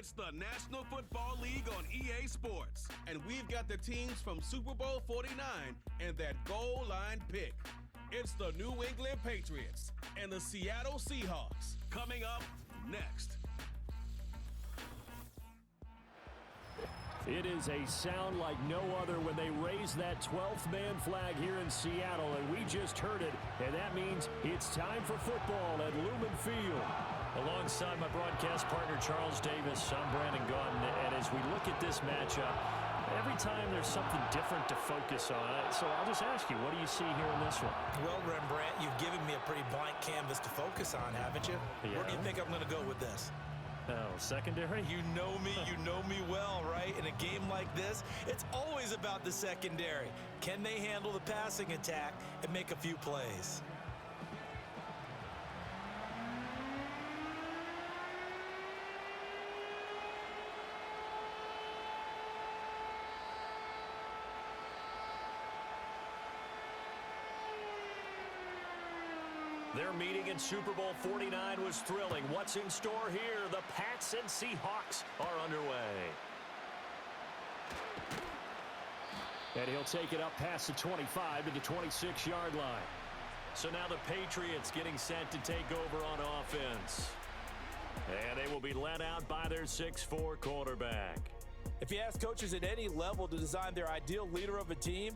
It's the National Football League on EA Sports, and we've got the teams from Super Bowl 49 and that goal line pick. It's the New England Patriots and the Seattle Seahawks. Coming up next. It is a sound like no other when they raise that 12th man flag here in Seattle, and we just heard it, and that means it's time for football at Lumen Field. Alongside my broadcast partner, Charles Davis, I'm Brandon Gaudin, and as we look at this matchup, every time there's something different to focus on. So I'll just ask you, what do you see here in this one? Well, Rembrandt, you've given me a pretty blank canvas to focus on, haven't you? Yeah. Where do you think I'm going to go with this? Oh, secondary? You know me well, right? In a game like this, it's always about the secondary. Can they handle the passing attack and make a few plays? Their meeting in Super Bowl 49 was thrilling. What's in store here? The Pats and Seahawks are underway. And he'll take it up past the 25 to the 26-yard line. So now the Patriots getting set to take over on offense. And they will be led out by their 6'4" quarterback. If you ask coaches at any level to design their ideal leader of a team,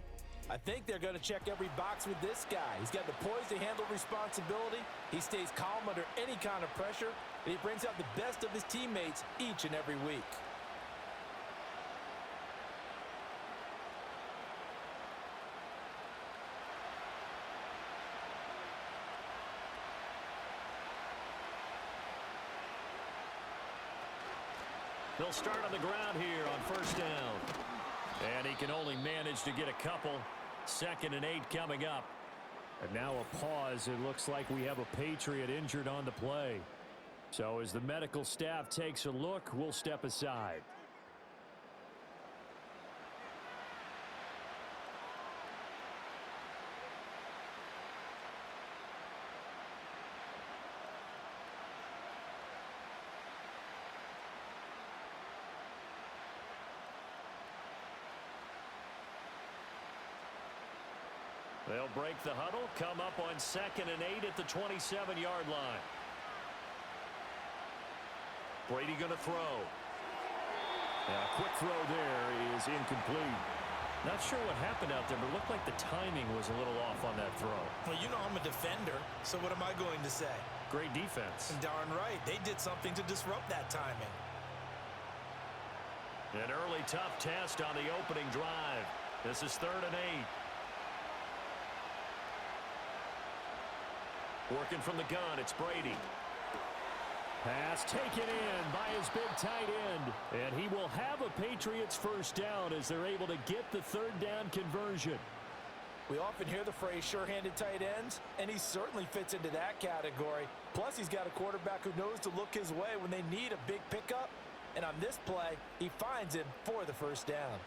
I think they're going to check every box with this guy. He's got the poise to handle responsibility. He stays calm under any kind of pressure, and he brings out the best of his teammates each and every week. They'll start on the ground here on first down. And he can only manage to get a couple. 2nd and 8 coming up. And now a pause. It looks like we have a Patriot injured on the play. So as the medical staff takes a look, we'll step aside. They'll break the huddle, come up on 2nd and 8 at the 27-yard line. Brady going to throw. Now, a quick throw there is incomplete. Not sure what happened out there, but it looked like the timing was a little off on that throw. Well, you know I'm a defender, so what am I going to say? Great defense. Darn right. They did something to disrupt that timing. An early tough test on the opening drive. This is 3rd and 8. Working from the gun, it's Brady. Pass taken in by his big tight end. And he will have a Patriots first down as they're able to get the 3rd down conversion. We often hear the phrase sure-handed tight ends, and he certainly fits into that category. Plus, he's got a quarterback who knows to look his way when they need a big pickup. And on this play, he finds him for the first down.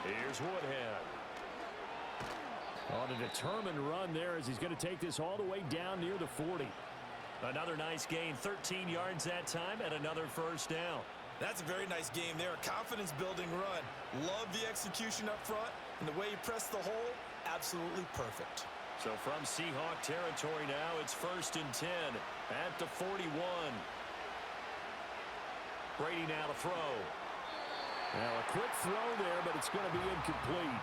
Here's Woodhead. On a determined run there as he's going to take this all the way down near the 40. Another nice gain, 13 yards that time, and another first down. That's a very nice game there, a confidence-building run. Love the execution up front, and the way he pressed the hole, absolutely perfect. So from Seahawk territory now, it's 1st and 10 at the 41. Brady now to throw. Now a quick throw there, but it's going to be incomplete.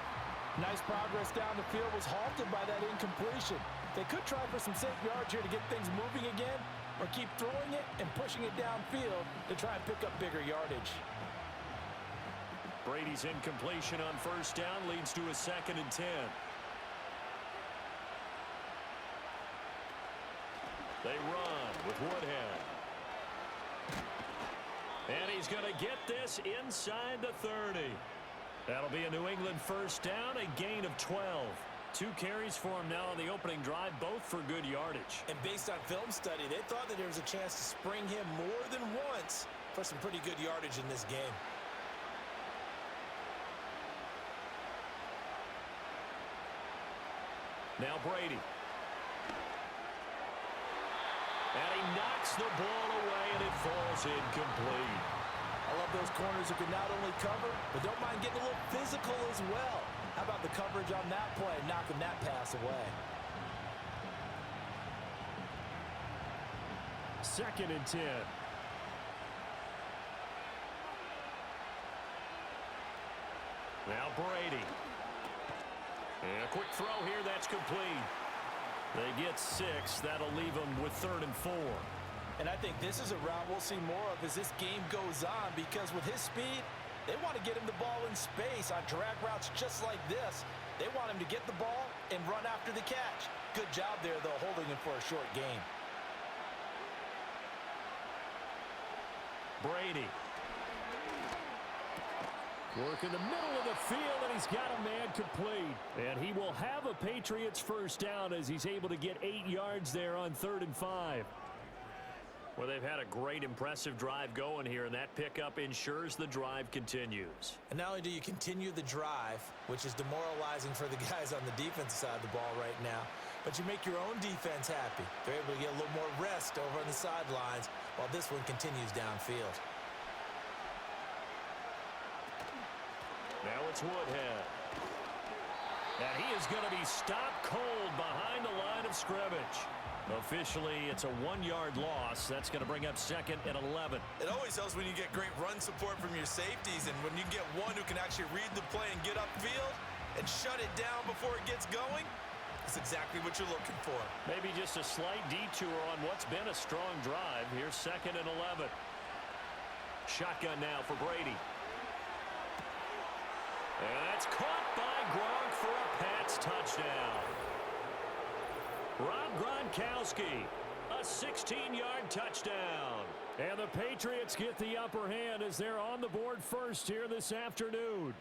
Nice progress down the field was halted by that incompletion. They could try for some safe yards here to get things moving again, or keep throwing it and pushing it downfield to try and pick up bigger yardage. Brady's incompletion on first down leads to a 2nd and 10. They run with Woodhead. And he's going to get this inside the 30. That'll be a New England first down, a gain of 12. 2 carries for him now on the opening drive, both for good yardage. And based on film study, they thought that there was a chance to spring him more than once for some pretty good yardage in this game. Now Brady. And he knocks the ball away, and it falls incomplete. I love those corners who can not only cover, but don't mind getting a little physical as well. How about the coverage on that play, knocking that pass away? 2nd and 10. Now Brady. And a quick throw here, that's complete. They get 6. That'll leave them with 3rd and 4. And I think this is a route we'll see more of as this game goes on, because with his speed, they want to get him the ball in space on drag routes just like this. They want him to get the ball and run after the catch. Good job there, though, holding him for a short game. Brady. Work in the middle of the field, and he's got a man complete. And he will have a Patriots first down as he's able to get 8 yards there on 3rd and 5. Well, they've had a great, impressive drive going here, and that pickup ensures the drive continues. And not only do you continue the drive, which is demoralizing for the guys on the defensive side of the ball right now, but you make your own defense happy. They're able to get a little more rest over on the sidelines while this one continues downfield. Now it's Woodhead. And he is going to be stopped cold behind the line of scrimmage. Officially, it's a 1-yard loss. That's going to bring up 2nd and 11. It always helps when you get great run support from your safeties, and when you get one who can actually read the play and get upfield and shut it down before it gets going, that's exactly what you're looking for. Maybe just a slight detour on what's been a strong drive. Here's 2nd and 11. Shotgun now for Brady. And that's caught by Gronk for a Pats touchdown. Rob Gronkowski, a 16-yard touchdown. And the Patriots get the upper hand as they're on the board first here this afternoon.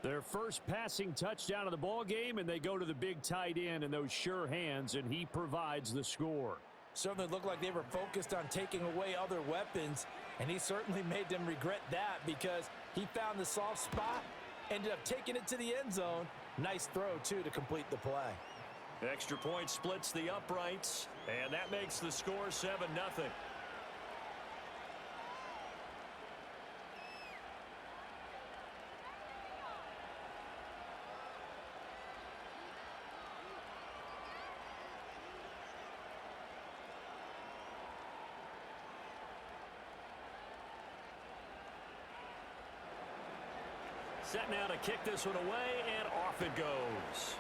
Their first passing touchdown of the ball game, and they go to the big tight end and those sure hands, and he provides the score. Certainly looked like they were focused on taking away other weapons, and he certainly made them regret that because he found the soft spot, ended up taking it to the end zone. Nice throw, too, to complete the play. Extra point splits the uprights, and that makes the score 7-0. Set now to kick this one away, and off it goes.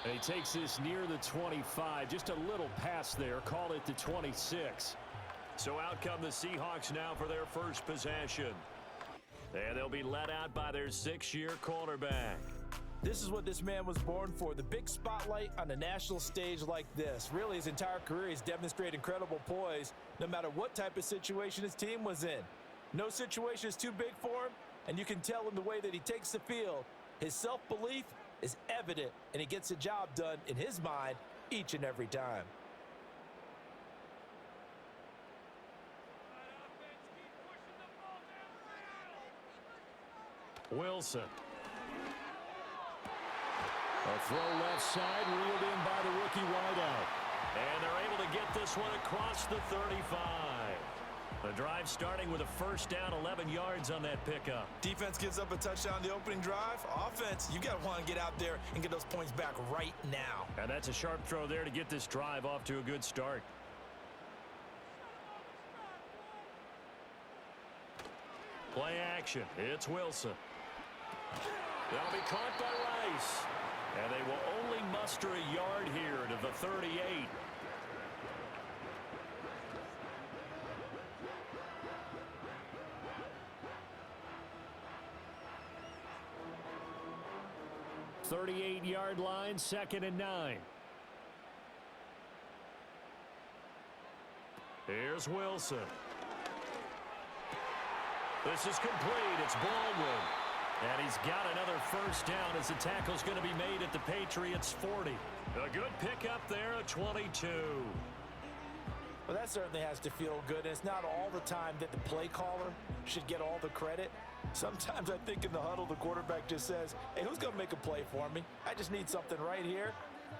And he takes this near the 25. Just a little pass there. Call it the 26. So out come the Seahawks now for their first possession. And they'll be led out by their 6-year cornerback. This is what this man was born for, the big spotlight on a national stage like this. Really, his entire career, he's demonstrated incredible poise, no matter what type of situation his team was in. No situation is too big for him, and you can tell in the way that he takes the field. His self-belief is evident, and he gets the job done in his mind each and every time. Wilson. A throw left side, reeled in by the rookie wideout. And they're able to get this one across the 35. The drive starting with a first down, 11 yards on that pickup. Defense gives up a touchdown on the opening drive. Offense, you got to want to get out there and get those points back right now. And that's a sharp throw there to get this drive off to a good start. Play action. It's Wilson. That'll be caught by Rice. And they will only muster a yard here to the 38. "38-yard line, 2nd and 9. Here's Wilson. This is complete. It's Baldwin. And he's got another first down as the tackle's going to be made at the Patriots 40. A good pickup there, a 22. Well, that certainly has to feel good. And it's not all the time that the play caller should get all the credit. Sometimes I think in the huddle, the quarterback just says, hey, who's going to make a play for me? I just need something right here.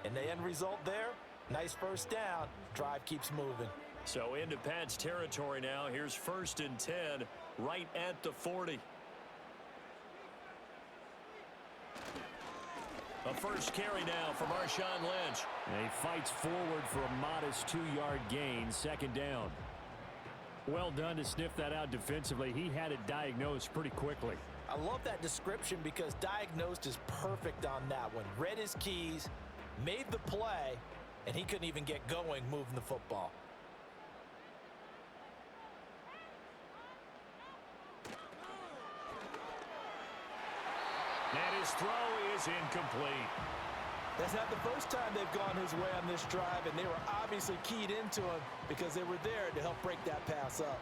And the end result there, nice first down. Drive keeps moving. So into Pat's territory now. Here's 1st and 10 right at the 40. A first carry now from Marshawn Lynch. And he fights forward for a modest 2-yard gain, 2nd down. Well done to sniff that out defensively. He had it diagnosed pretty quickly. I love that description because diagnosed is perfect on that one. Read his keys, made the play, and he couldn't even get going moving the football. And his throw is incomplete. That's not the first time they've gone his way on this drive, and they were obviously keyed into him because they were there to help break that pass up.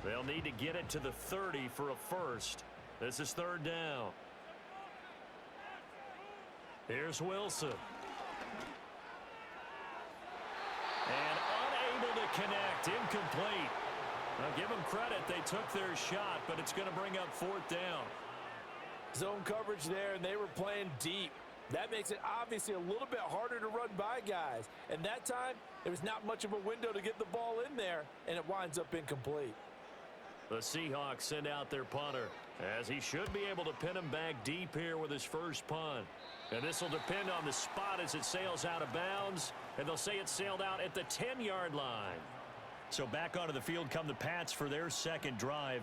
They'll need to get it to the 30 for a first. This is 3rd down. Here's Wilson. And unable to connect, incomplete. Now give them credit, they took their shot, but it's going to bring up 4th down. Zone coverage there, and they were playing deep. That makes it obviously a little bit harder to run by guys. And that time, there was not much of a window to get the ball in there, and it winds up incomplete. The Seahawks send out their punter, as he should be able to pin him back deep here with his first punt. And this will depend on the spot as it sails out of bounds, and they'll say it sailed out at the 10-yard line. So back onto the field come the Pats for their 2nd drive.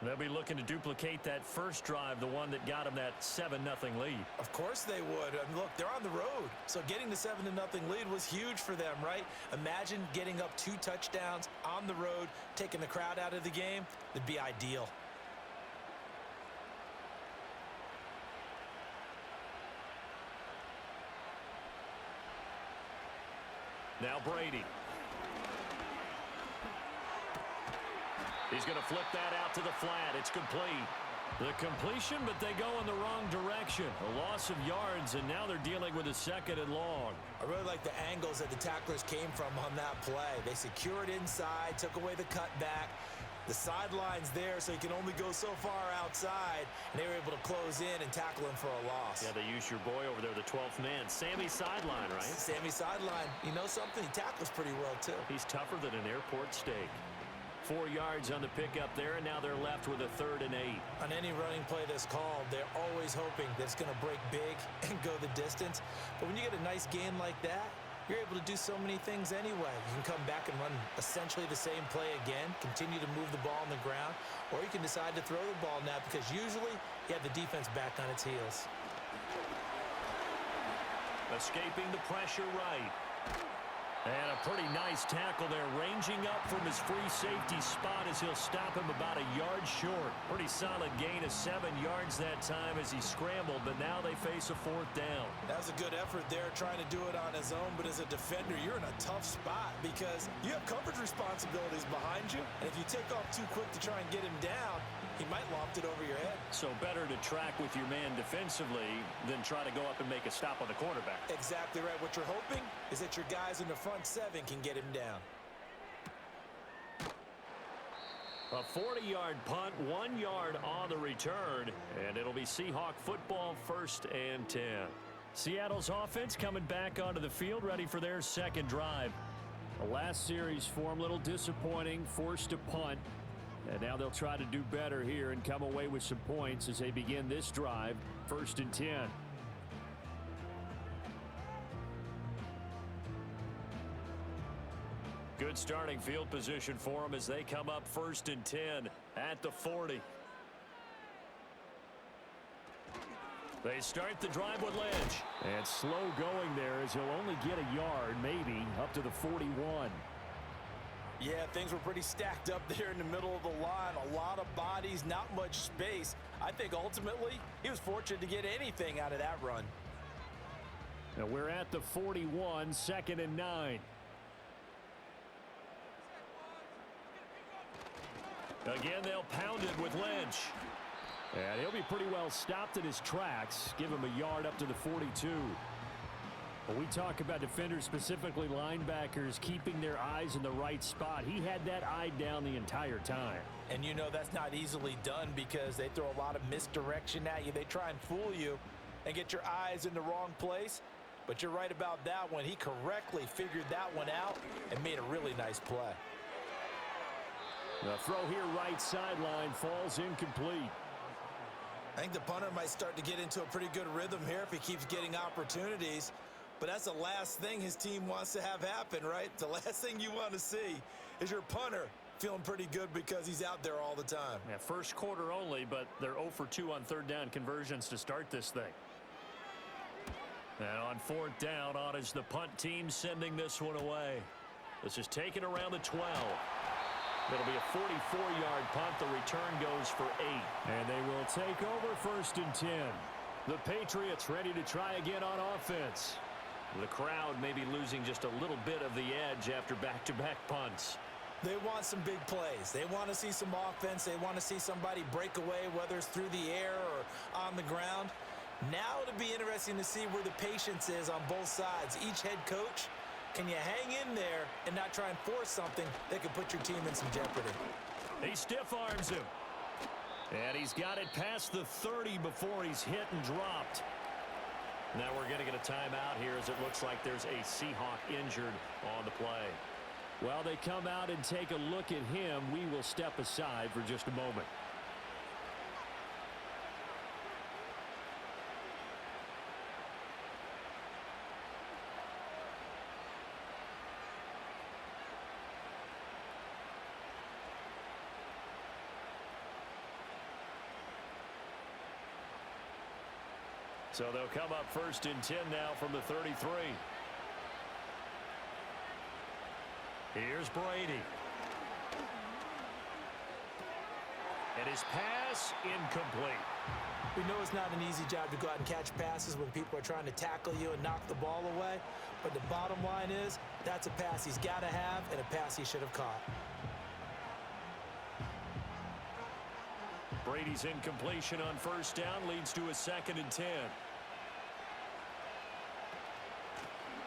They'll be looking to duplicate that first drive, the one that got them that 7-0 lead. Of course they would. I mean, look, they're on the road. So getting the 7-0 lead was huge for them, right? Imagine getting up 2 touchdowns on the road, taking the crowd out of the game. It'd be ideal. Now Brady. He's going to flip that out to the flat. It's complete. The completion, but they go in the wrong direction. A loss of yards, and now they're dealing with a 2nd and long. I really like the angles that the tacklers came from on that play. They secured inside, took away the cutback. The sideline's there, so you can only go so far outside, and they were able to close in and tackle him for a loss. Yeah, they used your boy over there, the 12th man. Sammy sideline, right? Sammy sideline. You know something? He tackles pretty well, too. He's tougher than an airport steak. 4 yards on the pickup there, and now they're left with a 3rd and 8. On any running play that's called, they're always hoping that it's going to break big and go the distance. But when you get a nice gain like that, you're able to do so many things anyway. You can come back and run essentially the same play again, continue to move the ball on the ground, or you can decide to throw the ball now because usually you have the defense back on its heels. Escaping the pressure right. And a pretty nice tackle there, ranging up from his free safety spot as he'll stop him about a yard short. Pretty solid gain of 7 yards that time as he scrambled, but now they face a 4th down. That was a good effort there, trying to do it on his own, but as a defender, you're in a tough spot because you have coverage responsibilities behind you, and if you take off too quick to try and get him down, he might loft it over your head. So better to track with your man defensively than try to go up and make a stop on the quarterback. Exactly right. What you're hoping is that your guys in the front 7 can get him down. A 40-yard punt, 1 yard on the return, and it'll be Seahawk football, 1st and 10. Seattle's offense coming back onto the field, ready for their 2nd drive. The last series for them, a little disappointing, forced to punt. And now they'll try to do better here and come away with some points as they begin this drive, 1st and 10. Good starting field position for them as they come up 1st and 10 at the 40. They start the drive with Lynch. And slow going there as he'll only get a yard, maybe, up to the 41. Yeah, things were pretty stacked up there in the middle of the line. A lot of bodies, not much space. I think ultimately he was fortunate to get anything out of that run. Now we're at the 41, 2nd and 9. Again, they'll pound it with Lynch. And he'll be pretty well stopped in his tracks. Give him a yard up to the 42. When we talk about defenders, specifically linebackers, keeping their eyes in the right spot, he had that eye down the entire time. And you know that's not easily done because they throw a lot of misdirection at you. They try and fool you and get your eyes in the wrong place. But you're right about that one. He correctly figured that one out and made a really nice play. The throw here right sideline falls incomplete. I think the punter might start to get into a pretty good rhythm here if he keeps getting opportunities. But that's the last thing his team wants to have happen, right? The last thing you want to see is your punter feeling pretty good because he's out there all the time. Yeah, first quarter only, but they're 0 for 2 on third down conversions to start this thing. And on fourth down, on is the punt team sending this one away. This is taken around the 12. It'll be a 44-yard punt. The return goes for 8. And they will take over first and 10. The Patriots ready to try again on offense. The crowd may be losing just a little bit of the edge after back-to-back punts. They want some big plays. They want to see some offense. They want to see somebody break away, whether it's through the air or on the ground. Now it'll be interesting to see where the patience is on both sides. Each head coach, can you hang in there and not try and force something that could put your team in some jeopardy? He stiff arms him. And he's got it past the 30 before he's hit and dropped. Now we're going to get a timeout here as it looks like there's a Seahawk injured on the play. While they come out and take a look at him, we will step aside for just a moment. So they'll come up first and 10 now from the 33. Here's Brady. And his pass incomplete. We know it's not an easy job to go out and catch passes when people are trying to tackle you and knock the ball away. But the bottom line is that's a pass he's got to have and a pass he should have caught. Brady's incompletion on first down leads to a 2nd and 10.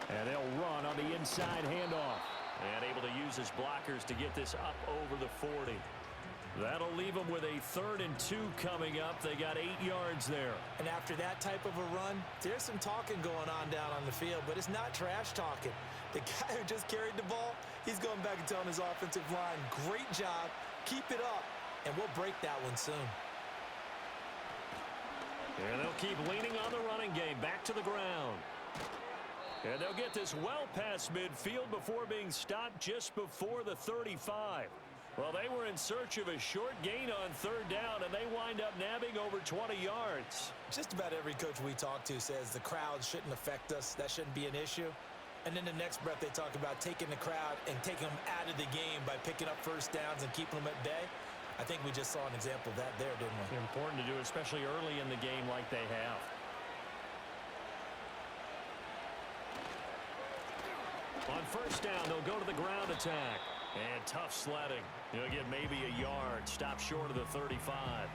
And they'll run on the inside handoff. And able to use his blockers to get this up over the 40. That'll leave them with a 3rd and 2 coming up. They got 8 yards there. And after that type of a run, there's some talking going on down on the field, but it's not trash talking. The guy who just carried the ball, he's going back and telling his offensive line, great job, keep it up, and we'll break that one soon. And they'll keep leaning on the running game, back to the ground. And they'll get this well past midfield before being stopped just before the 35. Well, they were in search of a short gain on third down, and they wind up nabbing over 20 yards. Just about every coach we talk to says the crowd shouldn't affect us. That shouldn't be an issue. And then the next breath they talk about taking the crowd and taking them out of the game by picking up first downs and keeping them at bay. I think we just saw an example of that there, didn't we? Important to do, especially early in the game like they have. On first down, they'll go to the ground attack. And tough sledding. He'll get maybe a yard. Stop short of the 35.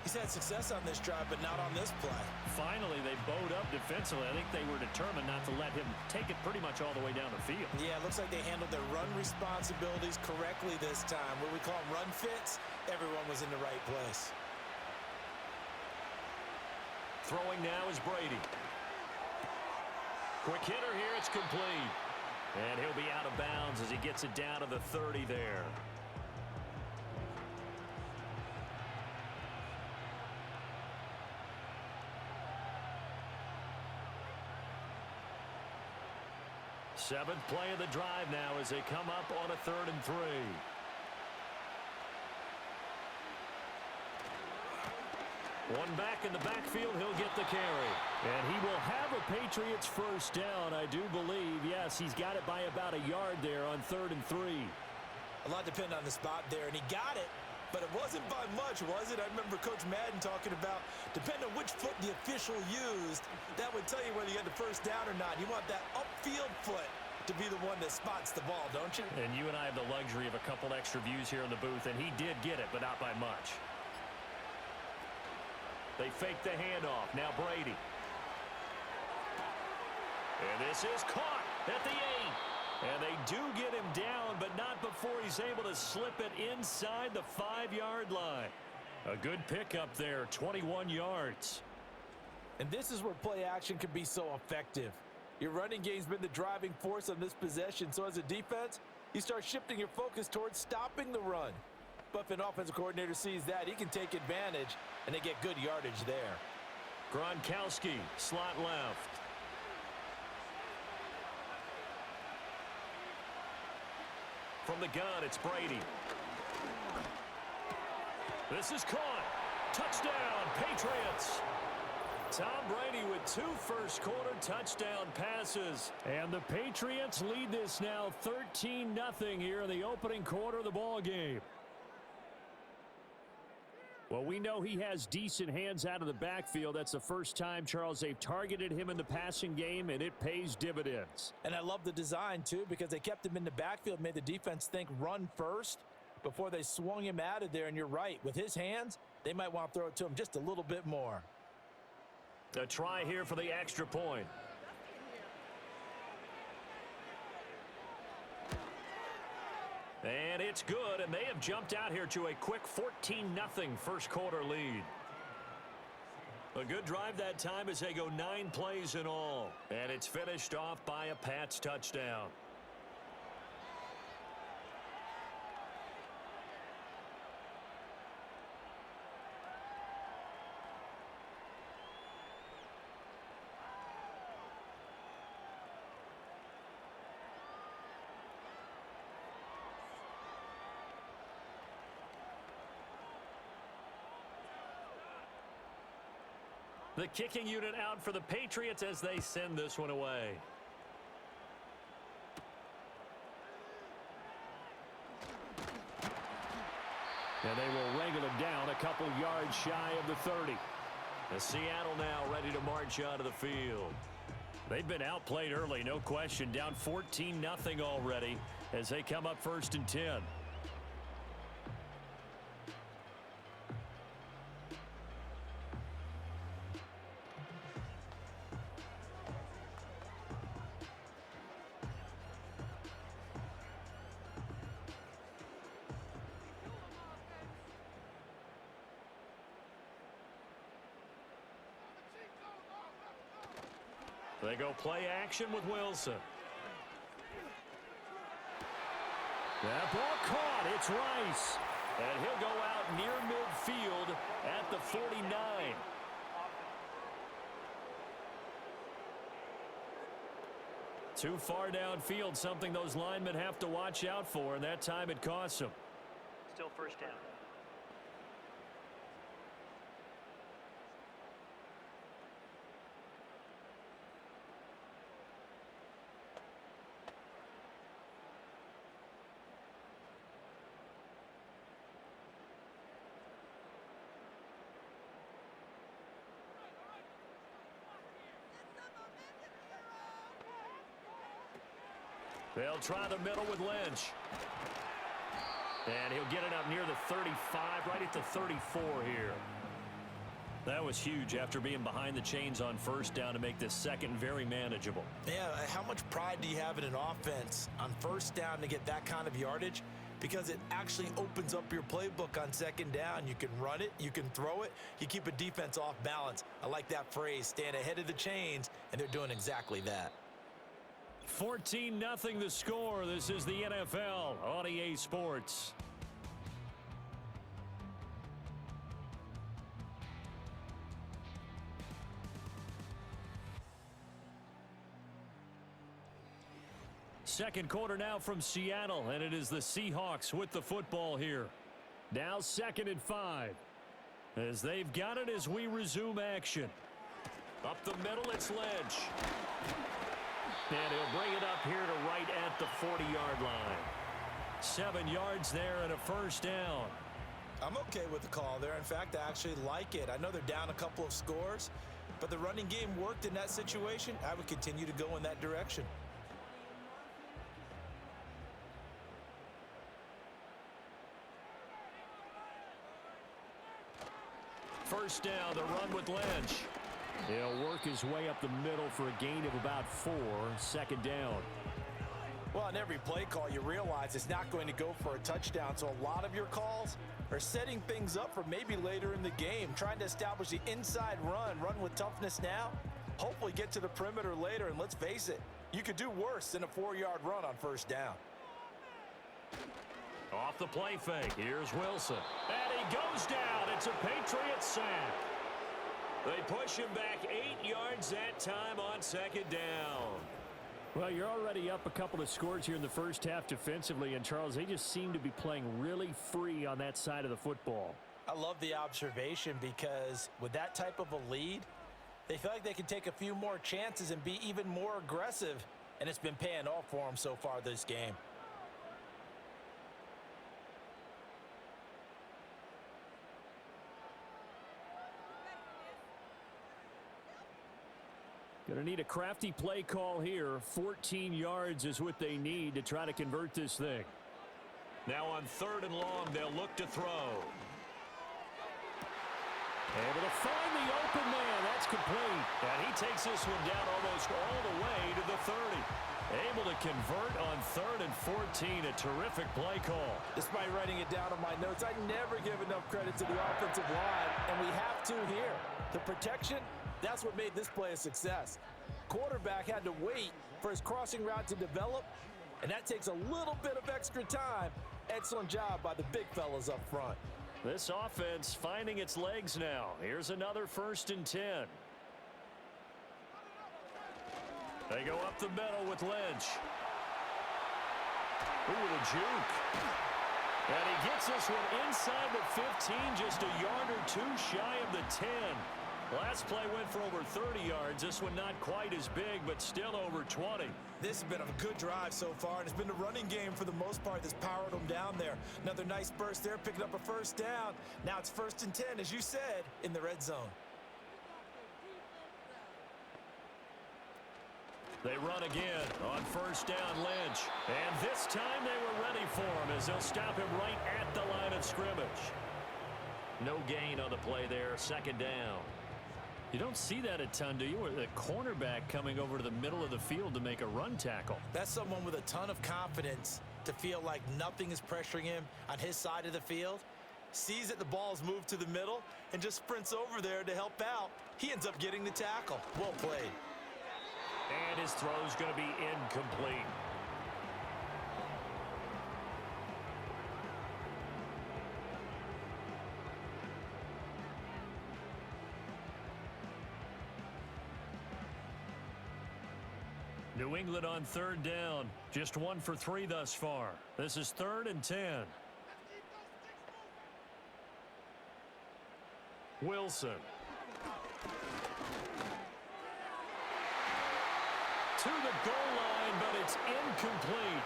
He's had success on this drive, but not on this play. Finally, they bowed up defensively. I think they were determined not to let him take it pretty much all the way down the field. Yeah, it looks like they handled their run responsibilities correctly this time. What we call them run fits, everyone was in the right place. Throwing now is Brady. Quick hitter here, it's complete. And he'll be out of bounds as he gets it down to the 30 there. Seventh play of the drive now as they come up on a 3rd and 3. One back in the backfield, he'll get the carry. And he will have a Patriots first down, I do believe. Yes, he's got it by about a yard there on 3rd and 3. A lot depended on the spot there, and he got it, but it wasn't by much, was it? I remember Coach Madden talking about, depending on which foot the official used, that would tell you whether you had the first down or not. You want that upfield foot to be the one that spots the ball, don't you? And you and I have the luxury of a couple extra views here in the booth, and he did get it, but not by much. They fake the handoff. Now Brady. And this is caught at the 8. And they do get him down, but not before he's able to slip it inside the 5-yard line. A good pickup there, 21 yards. And this is where play action can be so effective. Your running game's been the driving force on this possession, so as a defense, you start shifting your focus towards stopping the run. But if an offensive coordinator sees that, he can take advantage, and they get good yardage there. Gronkowski, slot left. From the gun, it's Brady. This is caught. Touchdown, Patriots. Tom Brady with 2 first-quarter touchdown passes. And the Patriots lead this now 13-0 here in the opening quarter of the ball game. Well, we know he has decent hands out of the backfield. That's the first time, Charles, they've targeted him in the passing game, and it pays dividends. And I love the design, too, because they kept him in the backfield, made the defense think run first before they swung him out of there. And you're right, with his hands, they might want to throw it to him just a little bit more. A try here for the extra point. And it's good, and they have jumped out here to a quick 14-0 first-quarter lead. A good drive that time as they go 9 plays in all. And it's finished off by a Pats touchdown. The kicking unit out for the Patriots as they send this one away. And they will wrangle him down a couple yards shy of the 30. The Seattle now ready to march out of the field. They've been outplayed early, no question. Down 14-0 already as they come up 1st and 10. They go play action with Wilson. That ball caught. It's Rice. And he'll go out near midfield at the 49. Too far downfield, something those linemen have to watch out for, and that time it costs them. Still first down. They'll try the middle with Lynch. And he'll get it up near the 35, right at the 34 here. That was huge after being behind the chains on first down to make this second very manageable. Yeah, how much pride do you have in an offense on first down to get that kind of yardage? Because it actually opens up your playbook on second down. You can run it, you can throw it, you keep a defense off balance. I like that phrase, stand ahead of the chains, and they're doing exactly that. 14-0 the score. This is the NFL on EA Sports. Second quarter now from Seattle, and it is the Seahawks with the football here. Now 2nd and 5. As they've got it as we resume action. Up the middle, it's Lynch. And he'll bring it up here to right at the 40-yard line. 7 yards there and a first down. I'm okay with the call there. In fact, I actually like it. I know they're down a couple of scores, but the running game worked in that situation. I would continue to go in that direction. first down, the run with Lynch. He'll work his way up the middle for a gain of about 4, second down. Well, on every play call, you realize it's not going to go for a touchdown, so a lot of your calls are setting things up for maybe later in the game, trying to establish the inside run with toughness now, hopefully get to the perimeter later, and let's face it, you could do worse than a 4-yard run on first down. Off the play fake, here's Wilson. And he goes down. It's a Patriots sack. They push him back 8 yards that time on second down. Well, you're already up a couple of scores here in the first half defensively, and Charles, they just seem to be playing really free on that side of the football. I love the observation because with that type of a lead, they feel like they can take a few more chances and be even more aggressive, and it's been paying off for them so far this game. Going to need a crafty play call here. 14 yards is what they need to try to convert this thing. Now on third and long, they'll look to throw. Able to find the open man. That's complete. And he takes this one down almost all the way to the 30. Able to convert on third and 14. A terrific play call. Despite writing it down on my notes, I never give enough credit to the offensive line, and we have to here. The protection, that's what made this play a success. Quarterback had to wait for his crossing route to develop, and that takes a little bit of extra time. Excellent job by the big fellas up front. This offense finding its legs now. Here's another 1st and 10. They go up the middle with Lynch. Ooh, the juke. And he gets this one inside the 15, just a yard or two shy of the 10. Last play went for over 30 yards. This one not quite as big, but still over 20. This has been a good drive so far, and it's been the running game for the most part that's powered them down there. Another nice burst there, picking up a first down. Now it's 1st and 10, as you said, in the red zone. They run again on first down, Lynch. And this time they were ready for him as they'll stop him right at the line of scrimmage. No gain on the play there, 2nd down. You don't see that a ton, do you? Or the cornerback coming over to the middle of the field to make a run tackle. That's someone with a ton of confidence to feel like nothing is pressuring him on his side of the field. Sees that the ball's moved to the middle and just sprints over there to help out. He ends up getting the tackle. Well played. And his throw's going to be incomplete. New England on 3rd down. Just 1 for 3 thus far. This is 3rd and 10. Wilson. To the goal line, but it's incomplete.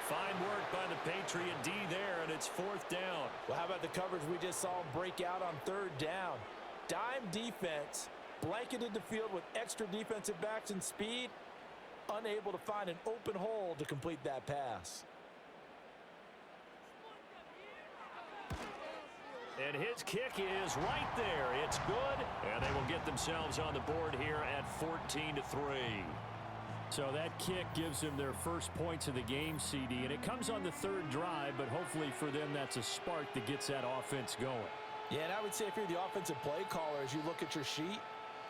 Fine work by the Patriot D there, and it's 4th down. Well, how about the coverage we just saw him break out on 3rd down? Dime defense, blanketed the field with extra defensive backs and speed, unable to find an open hole to complete that pass. And his kick is right there. It's good, and they will get themselves on the board here at 14-3. So that kick gives them their first points of the game, CD, and it comes on the 3rd drive, but hopefully for them that's a spark that gets that offense going. Yeah, and I would say if you're the offensive play caller, as you look at your sheet,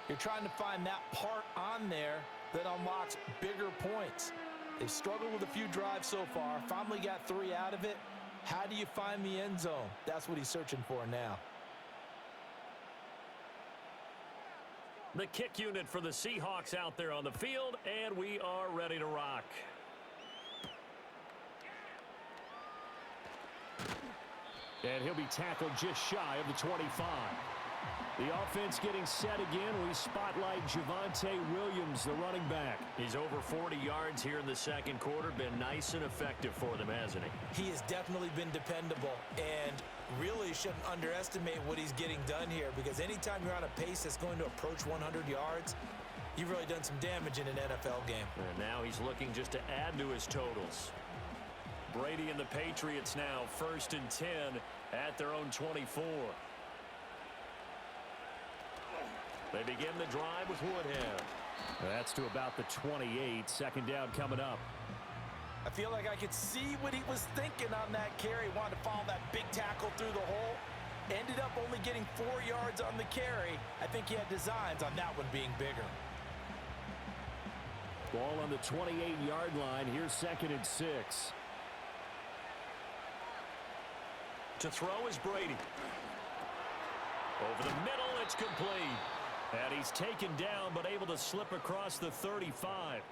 you're trying to find that part on there that unlocks bigger points. They've struggled with a few drives so far, finally got 3 out of it. How do you find the end zone? That's what he's searching for now. The kick unit for the Seahawks out there on the field, and we are ready to rock. And he'll be tackled just shy of the 25. The offense getting set again. We spotlight Javonte Williams, the running back. He's over 40 yards here in the 2nd quarter. Been nice and effective for them, hasn't he? He has definitely been dependable, and really shouldn't underestimate what he's getting done here, because anytime you're on a pace that's going to approach 100 yards, you've really done some damage in an NFL game. And now he's looking just to add to his totals. Brady and the Patriots now 1st and 10 at their own 24. They begin the drive with Woodhead. That's to about the 28. Second down coming up. I feel like I could see what he was thinking on that carry. Wanted to follow that big tackle through the hole. Ended up only getting 4 yards on the carry. I think he had designs on that one being bigger. Ball on the 28-yard line. Here's 2nd and 6. To throw is Brady. Over the middle, it's complete. And he's taken down, but able to slip across the 35.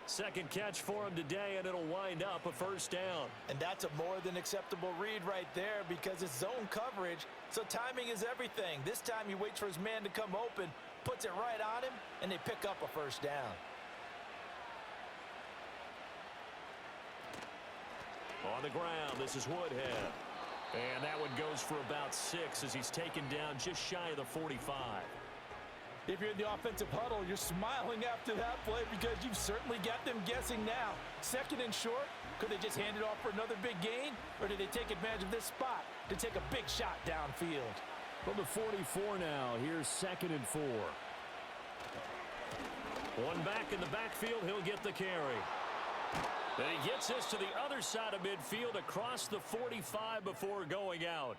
Second catch for him today, and it'll wind up a first down. And that's a more than acceptable read right there because it's zone coverage, so timing is everything. This time he waits for his man to come open, puts it right on him, and they pick up a first down. On the ground, this is Woodhead. And that one goes for about 6 as he's taken down just shy of the 45. If you're in the offensive huddle, you're smiling after that play because you've certainly got them guessing now. 2nd and short, could they just hand it off for another big gain? Or did they take advantage of this spot to take a big shot downfield? From the 44 now, here's 2nd and 4. One back in the backfield, he'll get the carry. Then he gets this to the other side of midfield across the 45 before going out.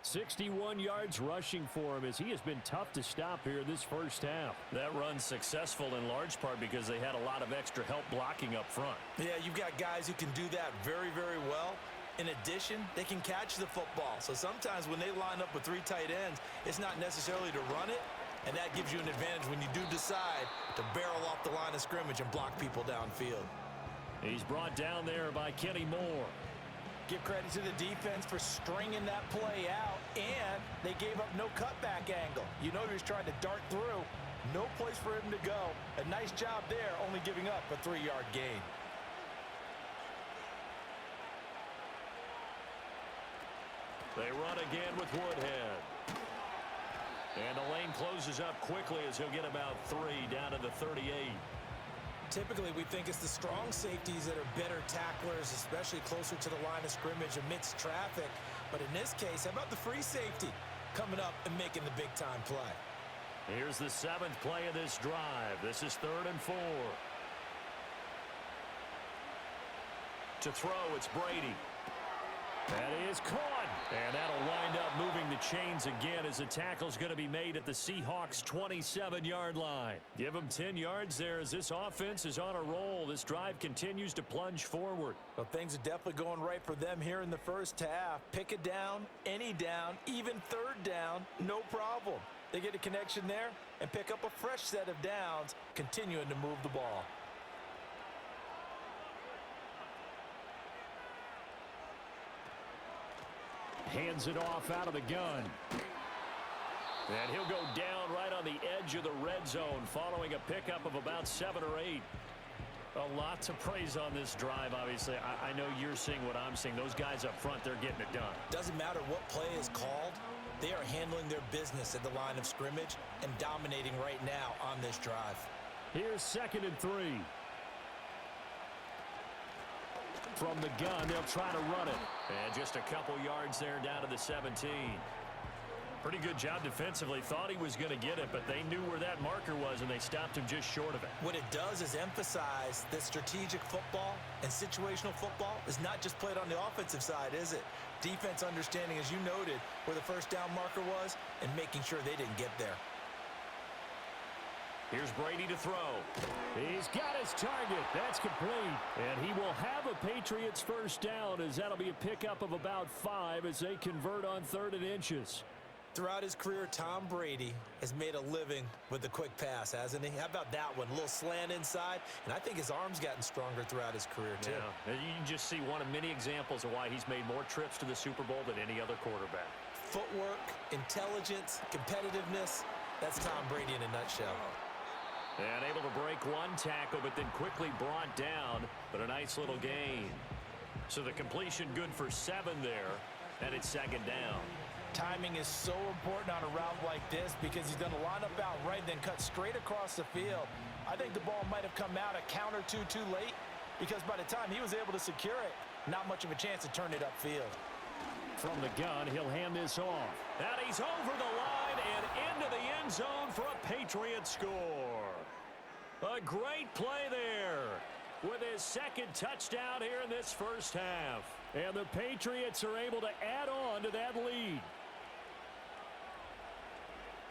61 yards rushing for him as he has been tough to stop here this first half. That run's successful in large part because they had a lot of extra help blocking up front. Yeah, you've got guys who can do that very, very well. In addition, they can catch the football. So sometimes when they line up with 3 tight ends, it's not necessarily to run it, and that gives you an advantage when you do decide to barrel off the line of scrimmage and block people downfield. He's brought down there by Kenny Moore. Give credit to the defense for stringing that play out, and they gave up no cutback angle. You know he was trying to dart through. No place for him to go. A nice job there, only giving up a 3-yard gain. They run again with Woodhead. And the lane closes up quickly as he'll get about 3 down to the 38. Typically, we think it's the strong safeties that are better tacklers, especially closer to the line of scrimmage amidst traffic. But in this case, how about the free safety coming up and making the big-time play? Here's the 7th play of this drive. This is 3rd and 4. To throw, it's Brady. That is caught. And that'll wind up moving the chains again as the tackle's going to be made at the Seahawks' 27-yard line. Give them 10 yards there as this offense is on a roll. This drive continues to plunge forward. Well, things are definitely going right for them here in the first half. Pick a down, any down, even 3rd down, no problem. They get a connection there and pick up a fresh set of downs, continuing to move the ball. Hands it off out of the gun. And he'll go down right on the edge of the red zone following a pickup of about 7 or 8. A lot to praise on this drive, obviously. I know you're seeing what I'm seeing. Those guys up front, they're getting it done. Doesn't matter what play is called. They are handling their business at the line of scrimmage and dominating right now on this drive. Here's 2nd and 3. From the gun, they'll try to run it. And just a couple yards there down to the 17. Pretty good job defensively. Thought he was going to get it, but they knew where that marker was, and they stopped him just short of it. What it does is emphasize that strategic football and situational football is not just played on the offensive side, is it? Defense understanding, as you noted, where the first down marker was and making sure they didn't get there. Here's Brady to throw. He's got his target. That's complete. And he will have a Patriots first down as that'll be a pickup of about 5 as they convert on 3rd and inches. Throughout his career, Tom Brady has made a living with the quick pass, hasn't he? How about that one? A little slant inside, and I think his arm's gotten stronger throughout his career, too. Yeah, you can just see one of many examples of why he's made more trips to the Super Bowl than any other quarterback. Footwork, intelligence, competitiveness, that's Tom Brady in a nutshell. And able to break one tackle, but then quickly brought down, but a nice little gain. So the completion good for 7 there, and it's 2nd down. Timing is so important on a route like this because he's going to line up out right, then cut straight across the field. I think the ball might have come out a count or two too late because by the time he was able to secure it, not much of a chance to turn it upfield. From the gun, he'll hand this off. And he's over the line and into the end zone for a Patriots score. A great play there with his second touchdown here in this first half. And the Patriots are able to add on to that lead.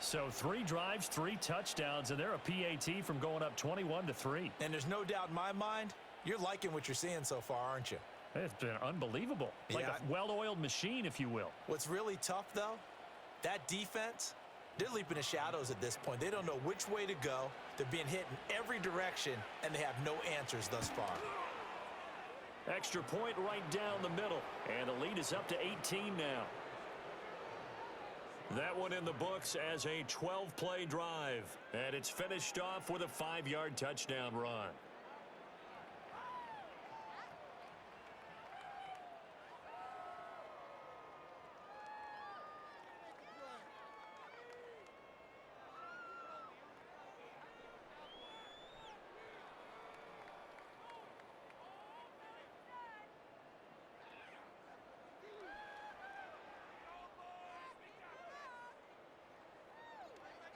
So 3 drives, 3 touchdowns, and they're a PAT from going up 21-3. And there's no doubt in my mind, you're liking what you're seeing so far, aren't you? It's been unbelievable. Like a well-oiled machine, if you will. What's really tough, though, that defense, they're leaping the shadows at this point. They don't know which way to go. They're being hit in every direction, and they have no answers thus far. Extra point right down the middle. And the lead is up to 18 now. That one in the books as a 12-play drive. And it's finished off with a 5-yard touchdown run.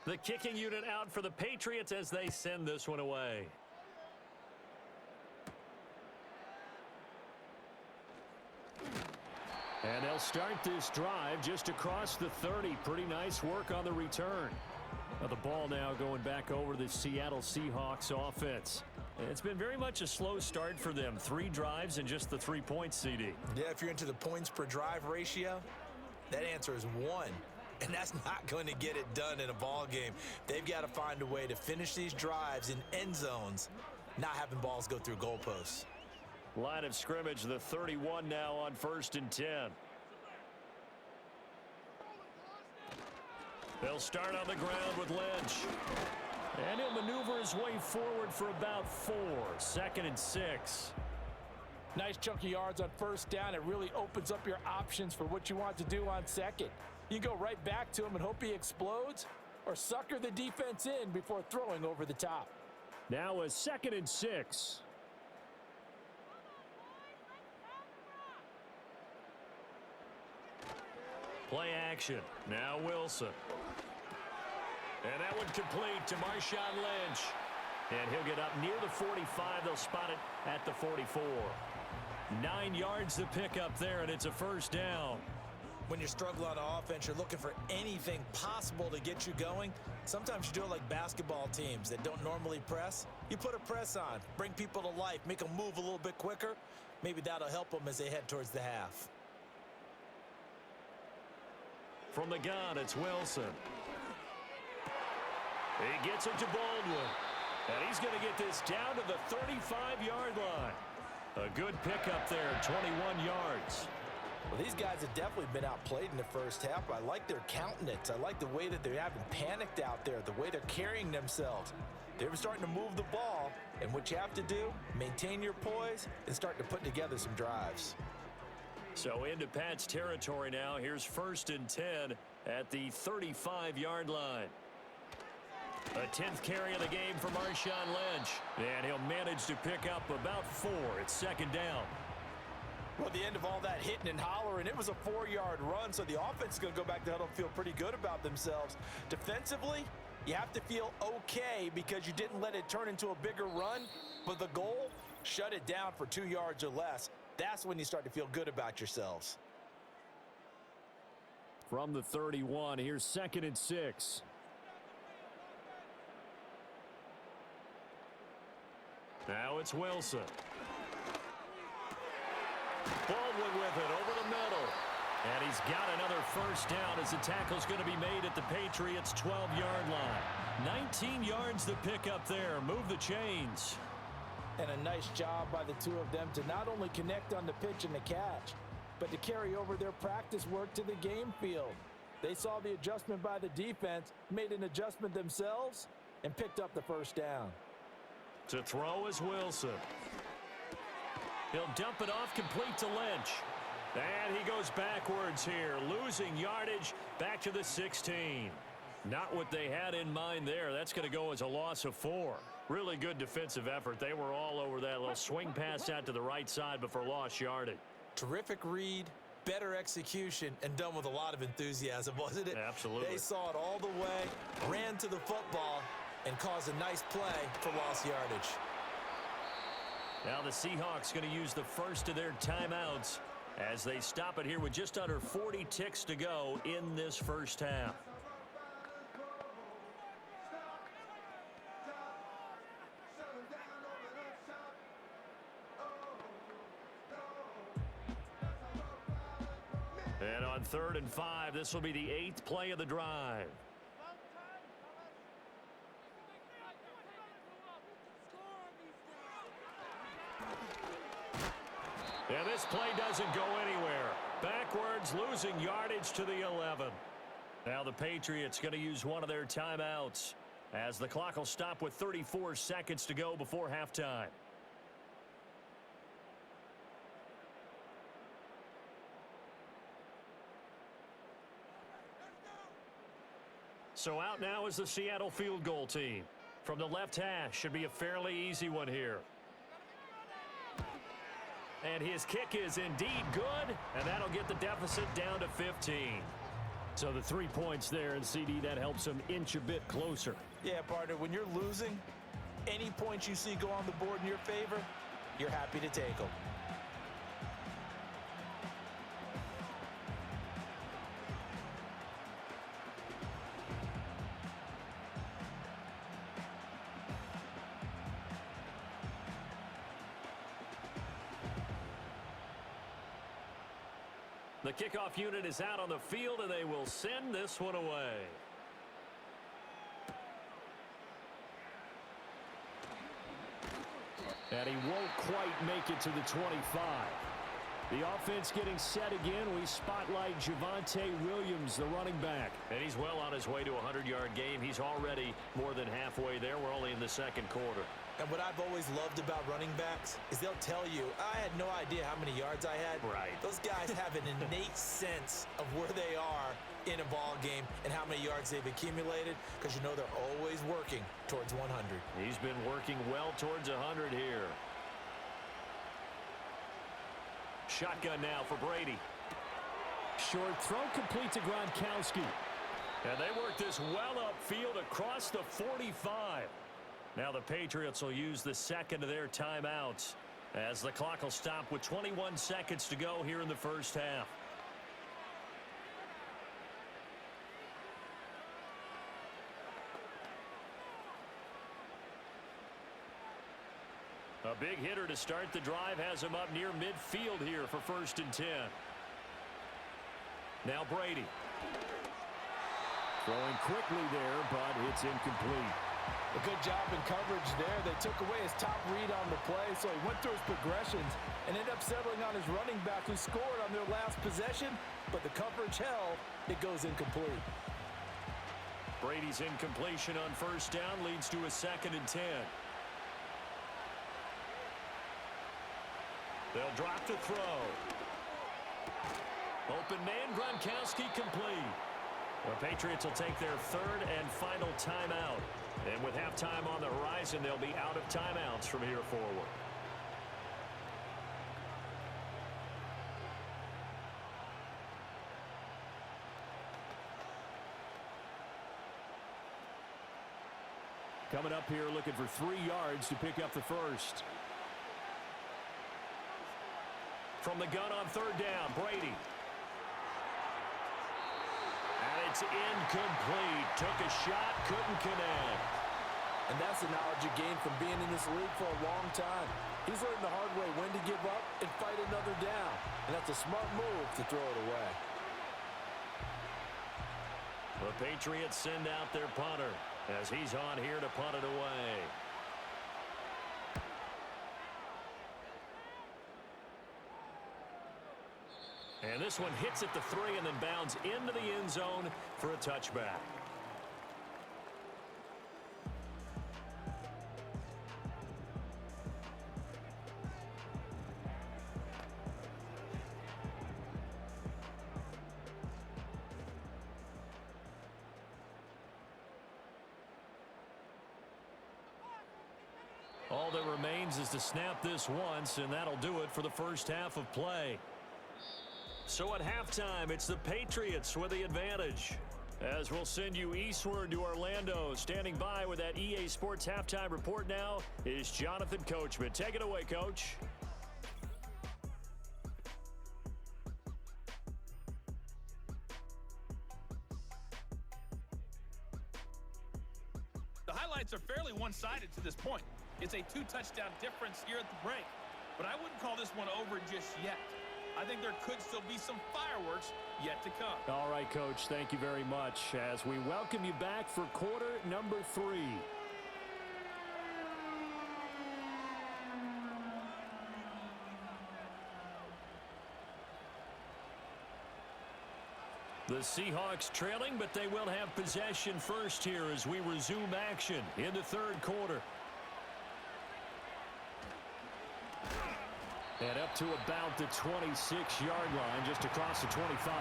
The kicking unit out for the Patriots as they send this one away. And they'll start this drive just across the 30. Pretty nice work on the return. Now the ball now going back over to the Seattle Seahawks offense. It's been very much a slow start for them. 3 drives and just the 3 points, CD. Yeah, if you're into the points per drive ratio, that answer is 1. And that's not going to get it done in a ball game. They've got to find a way to finish these drives in end zones, not having balls go through goalposts. Line of scrimmage, the 31 now on 1st and 10. They'll start on the ground with Lynch. And he'll maneuver his way forward for about 4. 2nd and 6. Nice chunk of yards on 1st down. It really opens up your options for what you want to do on 2nd. You go right back to him and hope he explodes, or sucker the defense in before throwing over the top. Now a 2nd and 6. Play action. Now Wilson. And that one complete to Marshawn Lynch. And he'll get up near the 45. They'll spot it at the 44. 9 yards to pick up there, and it's a 1st down. When you're struggling on offense, you're looking for anything possible to get you going. Sometimes you do it like basketball teams that don't normally press. You put a press on, bring people to life, make them move a little bit quicker. Maybe that'll help them as they head towards the half. From the gun, it's Wilson. He gets it to Baldwin. And he's going to get this down to the 35-yard line. A good pickup there, 21 yards. Well, these guys have definitely been outplayed in the first half. I like their countenance. I like the way that they haven't panicked out there, the way they're carrying themselves. They're starting to move the ball, and what you have to do, maintain your poise and start to put together some drives. So into Pat's territory now. Here's 1st and 10 at the 35-yard line. A 10th carry of the game for Marshawn Lynch. And he'll manage to pick up about 4. It's 2nd down. Well, the end of all that hitting and hollering, it was a 4-yard run, so the offense is going to go back to huddle and feel pretty good about themselves. Defensively, you have to feel okay because you didn't let it turn into a bigger run, but the goal, shut it down for 2 yards or less. That's when you start to feel good about yourselves. From the 31, here's 2nd and 6. Now it's Wilson. Baldwin with it over the middle. And he's got another 1st down as the tackle's going to be made at the Patriots' 12-yard line. 19 yards to pick up there. Move the chains. And a nice job by the two of them to not only connect on the pitch and the catch, but to carry over their practice work to the game field. They saw the adjustment by the defense, made an adjustment themselves, and picked up the 1st down. To throw is Wilson. He'll dump it off complete to Lynch. And he goes backwards here, losing yardage back to the 16. Not what they had in mind there. That's going to go as a loss of 4. Really good defensive effort. They were all over that little swing pass out to the right side, but for lost yardage. Terrific read, Better execution and done with a lot of enthusiasm, wasn't it? Absolutely. They saw it all the way, ran to the football, and caused a nice play for lost yardage. Now the Seahawks going to use the first of their timeouts as they stop it here with just under 40 ticks to go in this first half. And on 3rd and 5, this will be the 8th play of the drive. And this play doesn't go anywhere. Backwards, losing yardage to the 11. Now the Patriots going to use one of their timeouts as the clock will stop with 34 seconds to go before halftime. So out now is the Seattle field goal team. From the left hash, should be a fairly easy one here. And his kick is indeed good, and that'll get the deficit down to 15. So the 3 points there, and CD, that helps him inch a bit closer. Yeah, partner, when you're losing, any points you see go on the board in your favor, you're happy to take them. The kickoff unit is out on the field, and they will send this one away. And he won't quite make it to the 25. The offense getting set again. We spotlight Javonte Williams, the running back. And he's well on his way to a 100-yard game. He's already more than halfway there. We're only in the second quarter. And what I've always loved about running backs is they'll tell you, I had no idea how many yards I had. Right. Those guys have an innate sense of where they are in a ball game and how many yards they've accumulated, because you know they're always working towards 100. He's been working well towards 100 here. Shotgun now for Brady. Short throw complete to Gronkowski. And they work this well upfield across the 45. Now the Patriots will use the second of their timeouts as the clock will stop with 21 seconds to go here in the first half. A big hitter to start the drive has him up near midfield here for 1st and 10. Now Brady. Throwing quickly there, but it's incomplete. A good job in coverage there. They took away his top read on the play, so he went through his progressions and ended up settling on his running back who scored on their last possession, but the coverage held. It goes incomplete. Brady's incompletion on 1st down leads to a 2nd and 10. They'll drop to throw. Open man, Gronkowski complete. The Patriots will take their 3rd and final timeout. And with halftime on the horizon, they'll be out of timeouts from here forward. Coming up here looking for 3 yards to pick up the first. From the gun on 3rd down, Brady. And it's incomplete. Took a shot, couldn't connect. And that's the knowledge you gain from being in this league for a long time. He's learned the hard way when to give up and fight another down. And that's a smart move to throw it away. The Patriots send out their punter as he's on here to punt it away. And this one hits at the 3 and then bounds into the end zone for a touchback. All that remains is to snap this once, and that'll do it for the first half of play. So at halftime, it's the Patriots with the advantage. As we'll send you eastward to Orlando, standing by with that EA Sports halftime report now is Jonathan Coachman. Take it away, Coach. The highlights are fairly one-sided to this point. It's a 2-touchdown difference here at the break, but I wouldn't call this one over just yet. I think there could still be some fireworks yet to come. All right, Coach, thank you very much as we welcome you back for quarter number 3. The Seahawks trailing, but they will have possession first here as we resume action in the third quarter. And up to about the 26-yard line, just across the 25.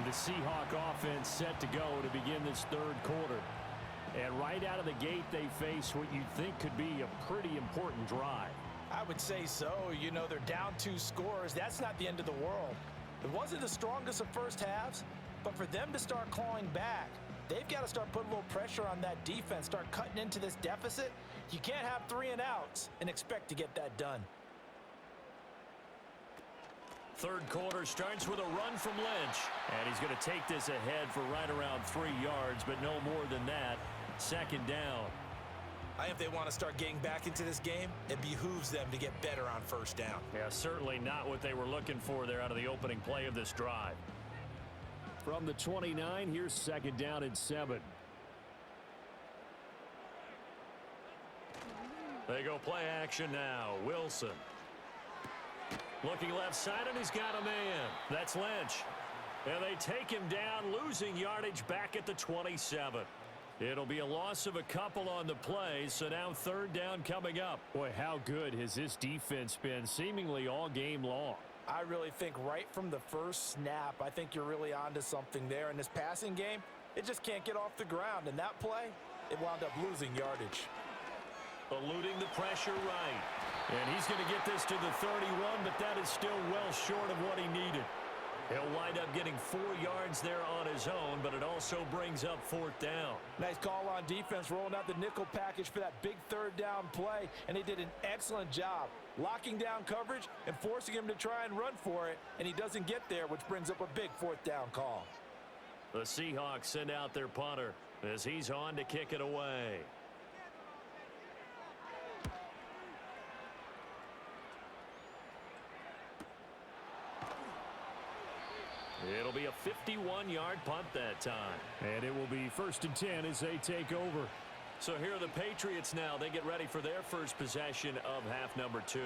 The Seahawk offense set to go to begin this third quarter. And right out of the gate, they face what you'd think could be a pretty important drive. I would say so. You know, they're down 2 scores. That's not the end of the world. It wasn't the strongest of first halves, but for them to start clawing back, they've got to start putting a little pressure on that defense, start cutting into this deficit. You can't have 3 and outs and expect to get that done. Third quarter starts with a run from Lynch. And he's going to take this ahead for right around 3 yards, but no more than that. Second down. If they want to start getting back into this game, it behooves them to get better on first down. Yeah, certainly not what they were looking for there out of the opening play of this drive. From the 29, here's second down and 7. They go play action now. Wilson. Looking left side, and he's got a man. That's Lynch. And they take him down, losing yardage back at the 27. It'll be a loss of a couple on the play, so now third down coming up. Boy, how good has this defense been seemingly all game long? I really think right from the first snap, I think you're really onto something there. In this passing game, it just can't get off the ground. And that play, it wound up losing yardage. Eluding the pressure right. And he's going to get this to the 31, but that is still well short of what he needed. He'll wind up getting 4 yards there on his own, but it also brings up fourth down. Nice call on defense, rolling out the nickel package for that big third down play, and they did an excellent job locking down coverage and forcing him to try and run for it, and he doesn't get there, which brings up a big fourth down call. The Seahawks send out their punter as he's on to kick it away. It'll be a 51-yard punt that time. And it will be 1st and 10 as they take over. So here are the Patriots now. They get ready for their first possession of half number 2.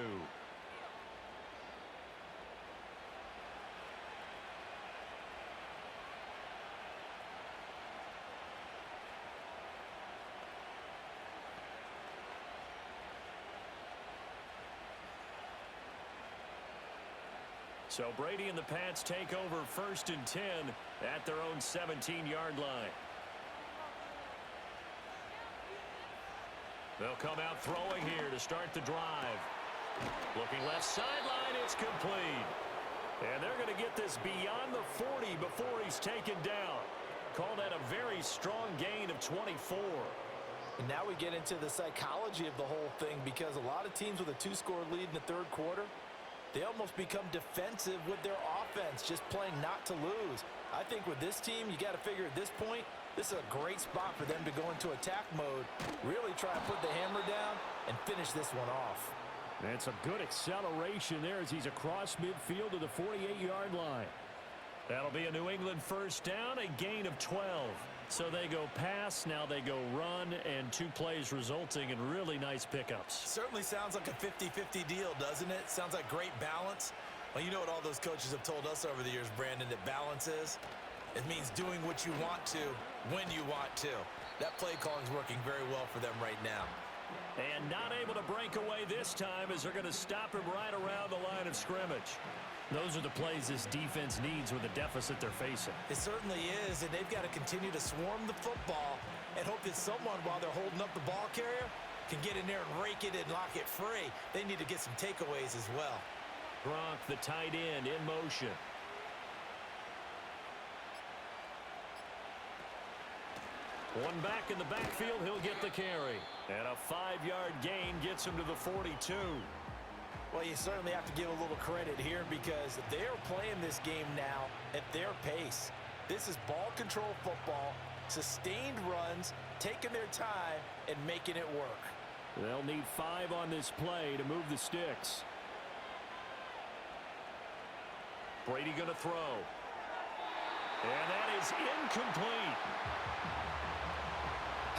So Brady and the Pats take over 1st and 10 at their own 17-yard line. They'll come out throwing here to start the drive. Looking left sideline, it's complete. And they're going to get this beyond the 40 before he's taken down. Call that a very strong gain of 24. And now we get into the psychology of the whole thing, because a lot of teams with a 2-score lead in the third quarter, they almost become defensive with their offense, just playing not to lose. I think with this team, you got to figure at this point, this is a great spot for them to go into attack mode, really try to put the hammer down and finish this one off. That's a good acceleration there as he's across midfield to the 48-yard line. That'll be a New England first down, a gain of 12. So they go pass, now they go run, and 2 plays resulting in really nice pickups. Certainly sounds like a 50-50 deal, doesn't it? Sounds like great balance. Well, you know what all those coaches have told us over the years, Brandon, that balance is? It means doing what you want to, when you want to. That play calling is working very well for them right now. And not able to break away this time as they're going to stop him right around the line of scrimmage. Those are the plays this defense needs with the deficit they're facing. It certainly is, and they've got to continue to swarm the football and hope that someone, while they're holding up the ball carrier, can get in there and rake it and lock it free. They need to get some takeaways as well. Gronk, the tight end, in motion. One back in the backfield, he'll get the carry. And a 5-yard gain gets him to the 42. Well, you certainly have to give a little credit here because they're playing this game now at their pace. This is ball control football, sustained runs, taking their time, and making it work. They'll need 5 on this play to move the sticks. Brady going to throw. And that is incomplete.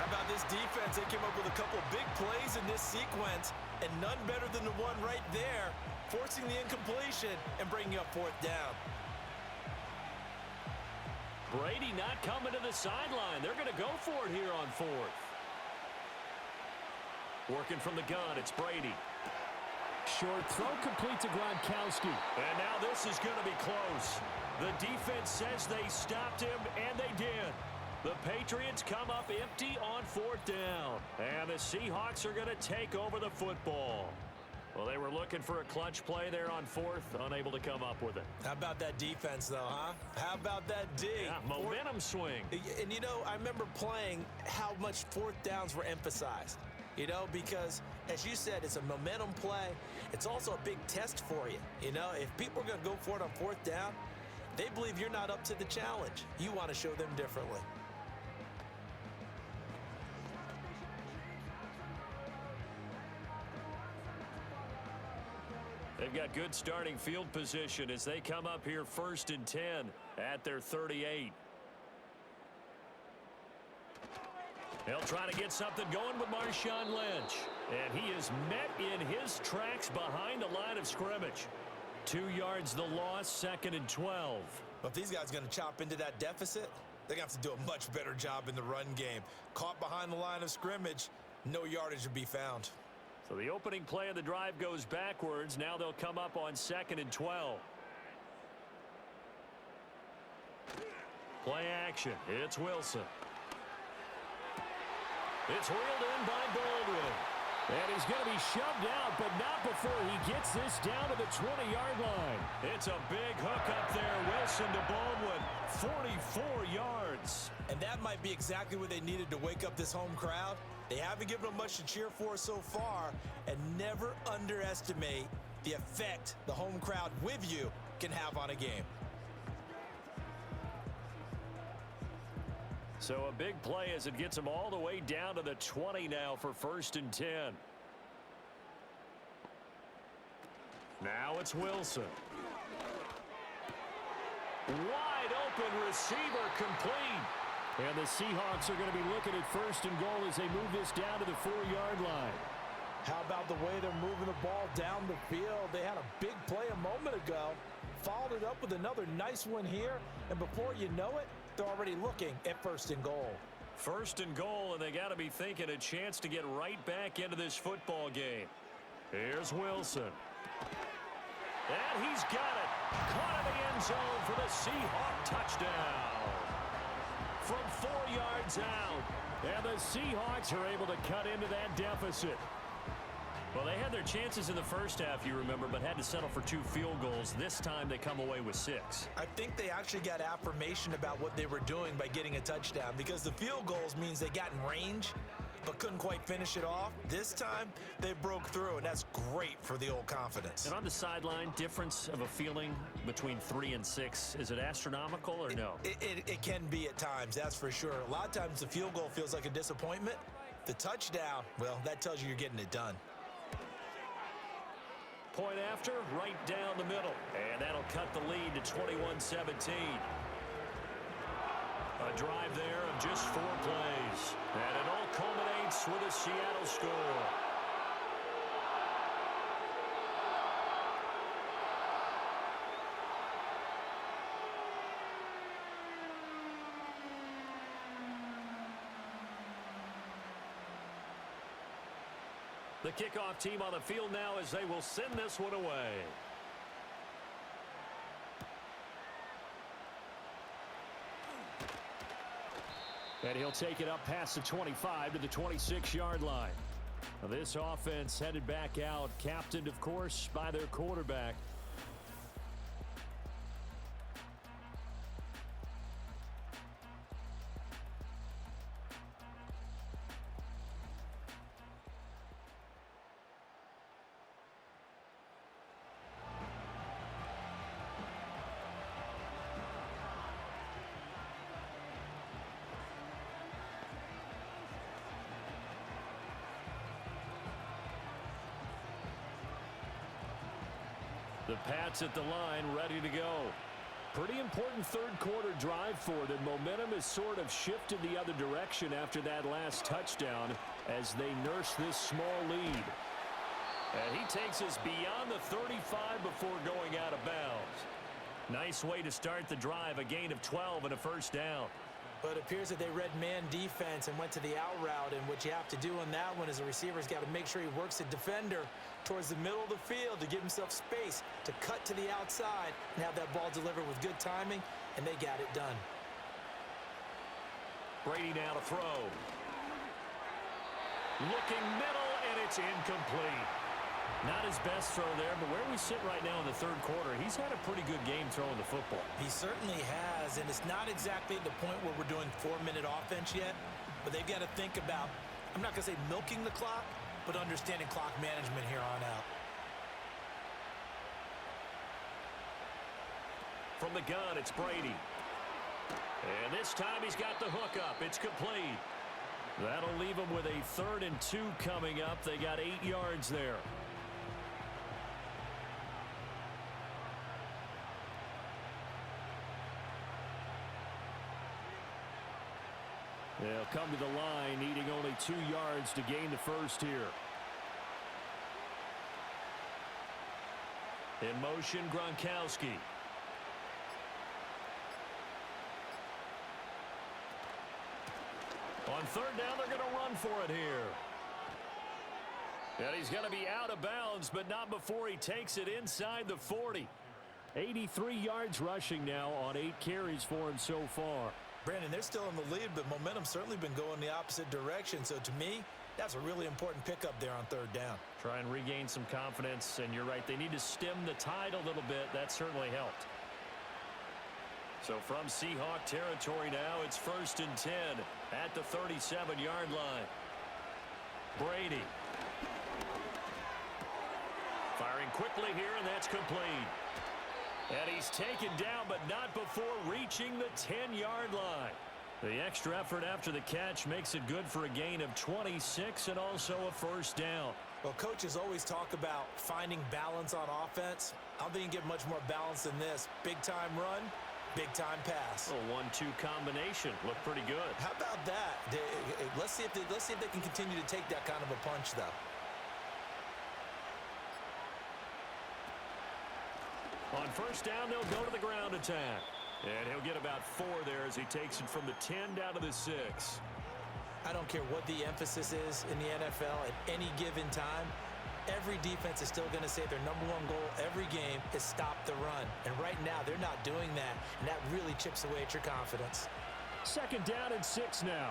How about this defense? They came up with a couple big plays in this sequence, and none better than the one right there, forcing the incompletion and bringing up 4th down. Brady not coming to the sideline. They're going to go for it here on 4th. Working from the gun, it's Brady. Short throw complete to Gronkowski. And now this is going to be close. The defense says they stopped him, and they did. The Patriots come up empty on 4th down. And the Seahawks are going to take over the football. Well, they were looking for a clutch play there on 4th, unable to come up with it. How about that defense, though, huh? How about that D? Yeah, momentum swing. And, you know, I remember playing how much 4th downs were emphasized. You know, because, as you said, it's a momentum play. It's also a big test for you. You know, if people are going to go for it on 4th down, they believe you're not up to the challenge. You want to show them differently. They've got good starting field position as they come up here 1st and 10 at their 38. They'll try to get something going with Marshawn Lynch. And he is met in his tracks behind the line of scrimmage. 2 yards the loss, 2nd and 12. But if these guys are going to chop into that deficit, they're going to have to do a much better job in the run game. Caught behind the line of scrimmage, no yardage to be found. So the opening play of the drive goes backwards. Now they'll come up on 2nd and 12. Play action. It's Wilson. It's reeled in by Baldwin. And he's going to be shoved out, but not before he gets this down to the 20-yard line. It's a big hook up there. Wilson to Baldwin. 44 yards. And that might be exactly what they needed to wake up this home crowd. They haven't given them much to cheer for so far, and never underestimate the effect the home crowd with you can have on a game. So a big play as it gets them all the way down to the 20 now for 1st and 10. Now it's Wilson. Wide open receiver complete. And the Seahawks are going to be looking at 1st and goal as they move this down to the 4-yard line. How about the way they're moving the ball down the field? They had a big play a moment ago, followed it up with another nice one here, and before you know it, they're already looking at 1st and goal. 1st and goal, and they got to be thinking a chance to get right back into this football game. Here's Wilson. And he's got it. Caught in the end zone for the Seahawk touchdown. From 4 yards out. And the Seahawks are able to cut into that deficit. Well, they had their chances in the first half, you remember, but had to settle for 2 field goals. This time they come away with 6. I think they actually got affirmation about what they were doing by getting a touchdown, because the field goals means they got in range but couldn't quite finish it off. This time they broke through, and that's great for the old confidence. And on the sideline, difference of a feeling between 3 and 6, is it astronomical or no? It can be at times, that's for sure. A lot of times the field goal feels like a disappointment. The touchdown, well, that tells you you're getting it done. Point after, right down the middle. And that'll cut the lead to 21-17. A drive there of just 4 plays. And it all culminates with a Seattle score. The kickoff team on the field now as they will send this one away. And he'll take it up past the 25 to the 26-yard line. This offense headed back out, captained, of course, by their quarterback. The Pats at the line, ready to go. Pretty important third quarter drive for them. Momentum has sort of shifted the other direction after that last touchdown as they nurse this small lead. And he takes us beyond the 35 before going out of bounds. Nice way to start the drive, a gain of 12 and a first down. But it appears that they read man defense and went to the out route, and what you have to do on that one is the receiver's got to make sure he works the defender towards the middle of the field to give himself space to cut to the outside and have that ball delivered with good timing, and they got it done. Brady now to throw. Looking middle, and it's incomplete. Not his best throw there, but where we sit right now in the third quarter, he's had a pretty good game throwing the football. He certainly has, and it's not exactly at the point where we're doing 4-minute offense yet, but they've got to think about, I'm not going to say milking the clock, but understanding clock management here on out. From the gun, it's Brady. And this time he's got the hook up. It's complete. That'll leave them with a 3rd and 2 coming up. They got 8 yards there. They'll come to the line, needing only 2 yards to gain the first here. In motion, Gronkowski. On 3rd down, they're going to run for it here. And he's going to be out of bounds, but not before he takes it inside the 40. 83 yards rushing now on 8 carries for him so far. Brandon, they're still in the lead, but momentum's certainly been going the opposite direction. So to me, that's a really important pickup there on 3rd down. Try and regain some confidence, and you're right, they need to stem the tide a little bit. That certainly helped. So from Seahawk territory now, it's 1st and 10 at the 37-yard line. Brady. Firing quickly here, and that's complete. And he's taken down, but not before reaching the 10-yard line. The extra effort after the catch makes it good for a gain of 26 and also a first down. Well, coaches always talk about finding balance on offense. I don't think you can get much more balance than this. Big-time run, big-time pass. A 1-2 combination. Looked pretty good. How about that? Let's see if they can continue to take that kind of a punch, though. On 1st down, they'll go to the ground attack. And he'll get about 4 there as he takes it from the 10 down to the 6. I don't care what the emphasis is in the NFL at any given time. Every defense is still going to say their #1 goal every game is stop the run. And right now, they're not doing that, and that really chips away at your confidence. 2nd down and 6 now.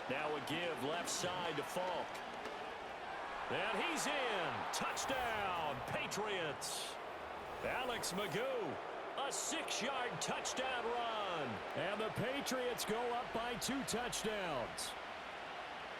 Now a give left side to Falk. And he's in. Touchdown, Patriots. Alex Magoo, a 6-yard touchdown run. And the Patriots go up by 2 touchdowns.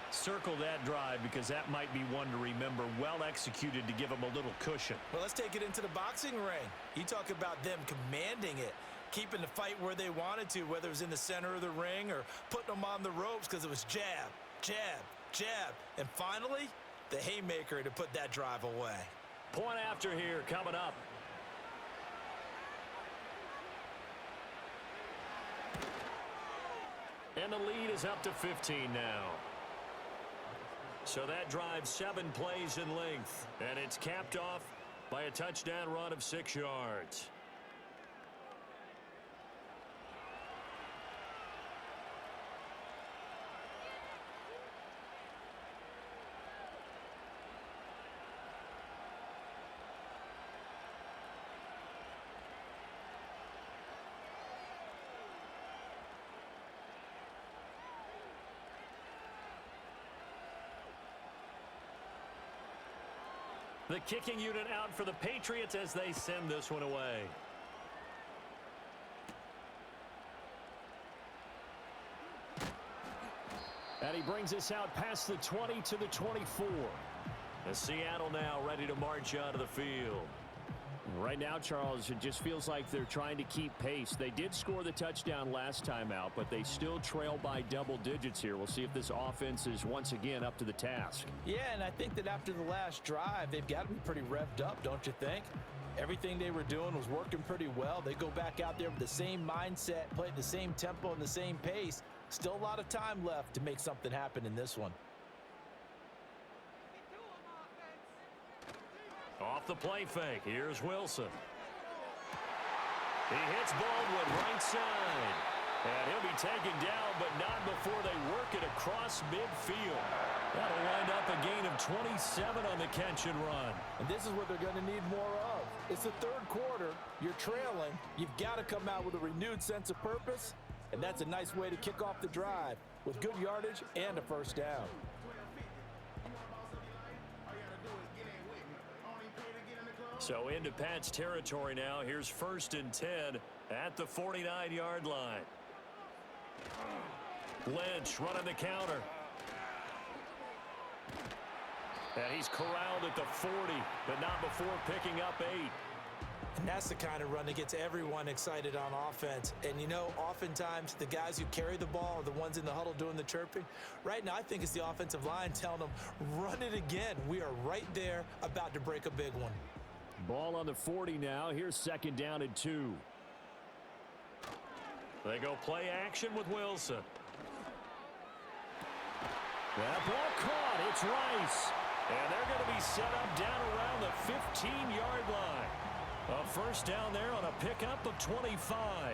Circle that drive because that might be one to remember. Well executed to give them a little cushion. Well, let's take it into the boxing ring. You talk about them commanding it, keeping the fight where they wanted to, whether it was in the center of the ring or putting them on the ropes because it was jab, jab, jab. And finally, the haymaker to put that drive away. Point after here coming up. And the lead is up to 15 now. So that drive 7 plays in length. And it's capped off by a touchdown run of 6 yards. The kicking unit out for the Patriots as they send this one away. And he brings us out past the 20 to the 24. And Seattle now ready to march out of the field. Right now, Charles, it just feels like they're trying to keep pace. They did score the touchdown last time out, but they still trail by double digits here. We'll see if this offense is once again up to the task. Yeah, and I think that after the last drive, they've got to be pretty revved up, don't you think? Everything they were doing was working pretty well. They go back out there with the same mindset, play at the same tempo and the same pace. Still a lot of time left to make something happen in this one. Off the play fake, here's Wilson. He hits Baldwin right side. And he'll be taken down, but not before they work it across midfield. That'll wind up a gain of 27 on the catch and run. And this is what they're going to need more of. It's the third quarter. You're trailing. You've got to come out with a renewed sense of purpose. And that's a nice way to kick off the drive with good yardage and a first down. So into Pat's territory now. Here's 1st and 10 at the 49-yard line. Lynch running the counter. And he's corralled at the 40, but not before picking up 8. And that's the kind of run that gets everyone excited on offense. And, you know, oftentimes the guys who carry the ball are the ones in the huddle doing the chirping. Right now, I think it's the offensive line telling them, run it again. We are right there about to break a big one. Ball on the 40 now. Here's 2nd down and 2. They go play action with Wilson. That ball caught. It's Rice. And they're going to be set up down around the 15-yard line. A first down there on a pickup of 25.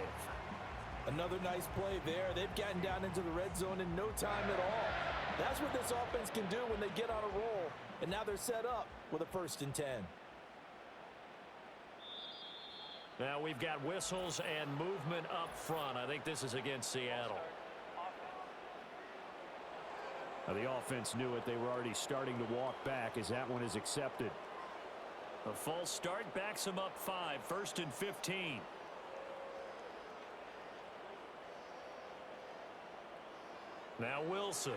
Another nice play there. They've gotten down into the red zone in no time at all. That's what this offense can do when they get on a roll. And now they're set up with a 1st and 10. Now we've got whistles and movement up front. I think this is against Seattle. Now the offense knew it. They were already starting to walk back as that one is accepted. A false start backs him up 5. 1st and 15. Now Wilson.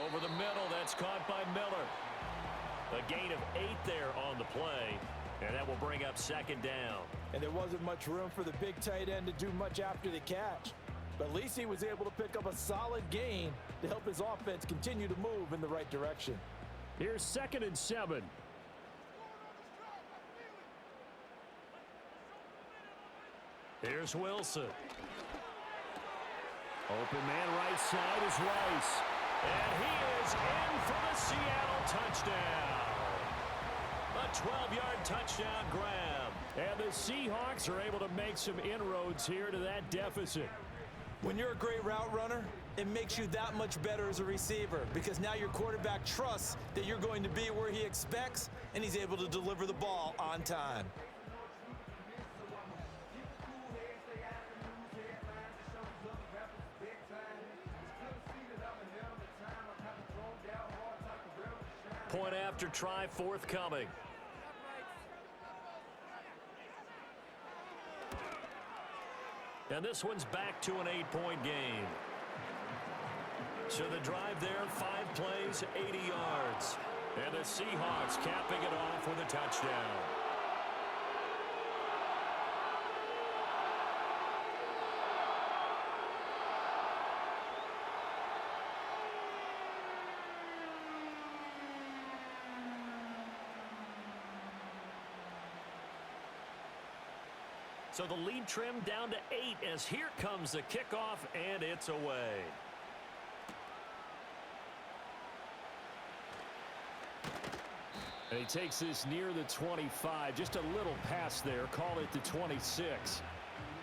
Over the middle. That's caught by Miller. A gain of 8 there on the play. And that will bring up 2nd down. And there wasn't much room for the big tight end to do much after the catch. But at least he was able to pick up a solid gain to help his offense continue to move in the right direction. Here's 2nd and 7. Here's Wilson. Open man right side is Rice. And he is in for the Seattle touchdown. A 12-yard touchdown grab. And the Seahawks are able to make some inroads here to that deficit. When you're a great route runner, it makes you that much better as a receiver because now your quarterback trusts that you're going to be where he expects and he's able to deliver the ball on time. Point after try forthcoming. And this one's back to an 8-point game. So the drive there, 5 plays, 80 yards. And the Seahawks capping it off with a touchdown. So the lead trimmed down to 8 as here comes the kickoff, and it's away. And he takes this near the 25. Just a little pass there. Call it the 26.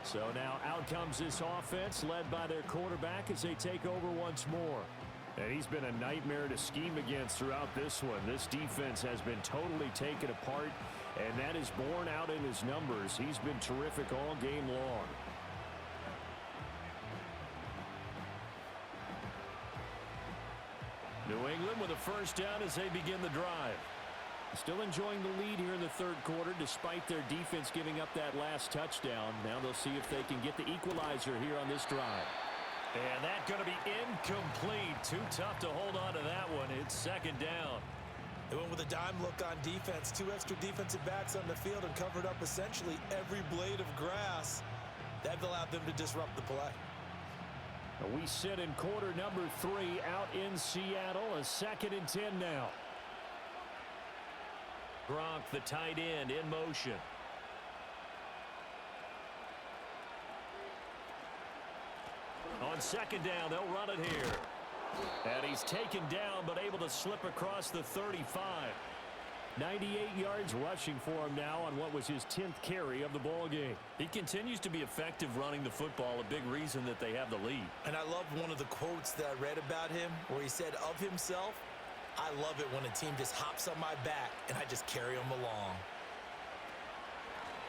So now out comes this offense led by their quarterback as they take over once more. And he's been a nightmare to scheme against throughout this one. This defense has been totally taken apart, and that is borne out in his numbers. He's been terrific all game long. New England with a first down as they begin the drive. Still enjoying the lead here in the third quarter despite their defense giving up that last touchdown. Now they'll see if they can get the equalizer here on this drive. And that's going to be incomplete. Too tough to hold on to that one. It's second down. They went with a dime look on defense. 2 extra defensive backs on the field and covered up essentially every blade of grass. That allowed them to disrupt the play. We sit in quarter number 3 out in Seattle. A 2nd and 10 now. Gronk, the tight end, in motion. On 2nd down, they'll run it here. And he's taken down, but able to slip across the 35. 98 yards rushing for him now on what was his 10th carry of the ball game. He continues to be effective running the football, a big reason that they have the lead. And I love one of the quotes that I read about him where he said of himself, "I love it when a team just hops on my back and I just carry them along."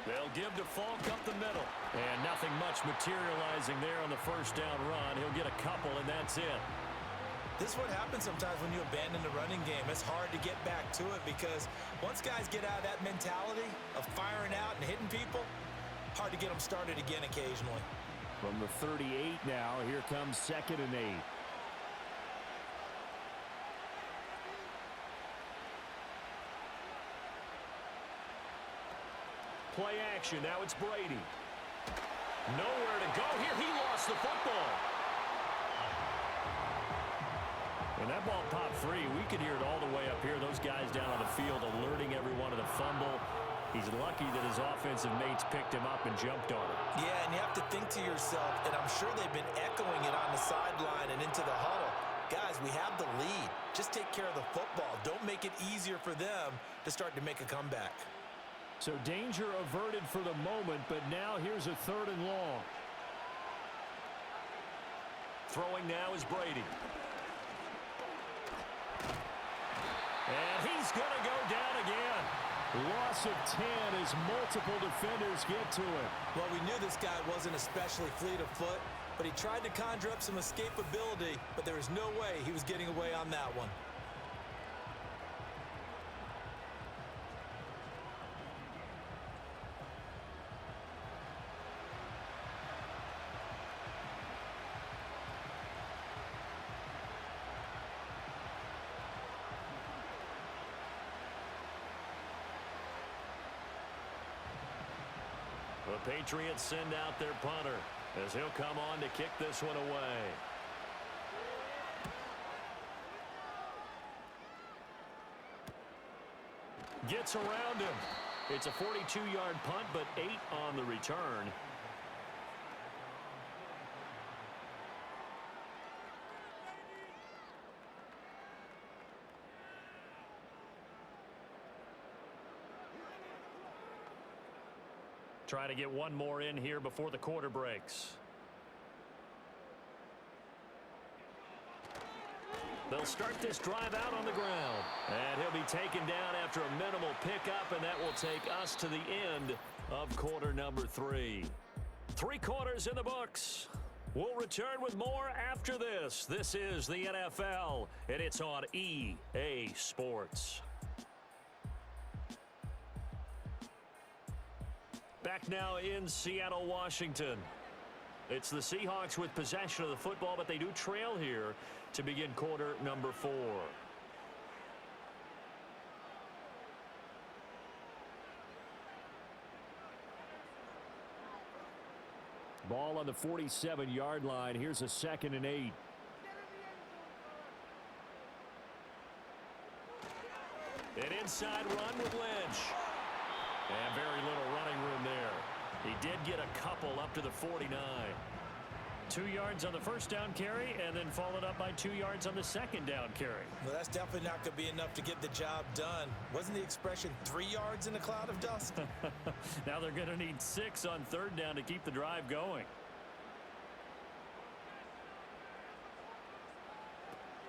They'll give to Falk up the middle. And nothing much materializing there on the first down run. He'll get a couple, and that's it. This is what happens sometimes when you abandon the running game. It's hard to get back to it because once guys get out of that mentality of firing out and hitting people, hard to get them started again occasionally. From the 38 now, here comes 2nd and 8. Play action. Now it's Brady. Nowhere to go here. He lost the football. When that ball popped free, we could hear it all the way up here. Those guys down on the field alerting everyone of the fumble. He's lucky that his offensive mates picked him up and jumped on him. Yeah, and you have to think to yourself, and I'm sure they've been echoing it on the sideline and into the huddle. Guys, we have the lead. Just take care of the football. Don't make it easier for them to start to make a comeback. So danger averted for the moment, but now here's a 3rd and long. Throwing now is Brady. And he's going to go down again. Loss of 10 as multiple defenders get to him. Well, we knew this guy wasn't especially fleet of foot, but he tried to conjure up some escapability, but there was no way he was getting away on that one. The Patriots send out their punter as he'll come on to kick this one away. Gets around him. It's a 42-yard punt, but 8 on the return. Trying to get one more in here before the quarter breaks. They'll start this drive out on the ground. And he'll be taken down after a minimal pickup, and that will take us to the end of quarter number 3. 3 quarters in the books. We'll return with more after this. This is the NFL, and it's on EA Sports. Back now in Seattle, Washington. It's the Seahawks with possession of the football, but they do trail here to begin quarter number 4. Ball on the 47-yard line. Here's a 2nd and 8. An inside run with Lynch. And very little running room there. He did get a couple up to the 49. 2 yards on the first down carry, and then followed up by 2 yards on the second down carry. Well, that's definitely not going to be enough to get the job done. Wasn't the expression 3 yards in a cloud of dust? Now they're going to need 6 on 3rd down to keep the drive going.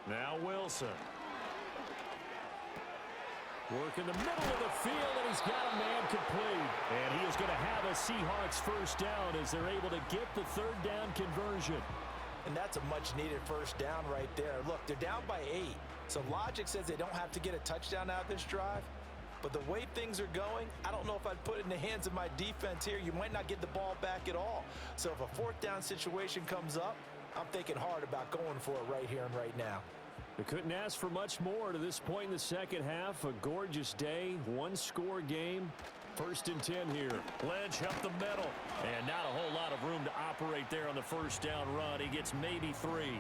Now Wilson. Work in the middle of the field, and he's got a man complete. And he is going to have a Seahawks first down as they're able to get the 3rd down conversion. And that's a much-needed first down right there. Look, they're down by 8. So logic says they don't have to get a touchdown out of this drive. But the way things are going, I don't know if I'd put it in the hands of my defense here. You might not get the ball back at all. So if a 4th down situation comes up, I'm thinking hard about going for it right here and right now. They couldn't ask for much more to this point in the second half. A gorgeous day, one-score game. 1st and 10 here. Lynch up the middle. And not a whole lot of room to operate there on the first down run. He gets maybe 3.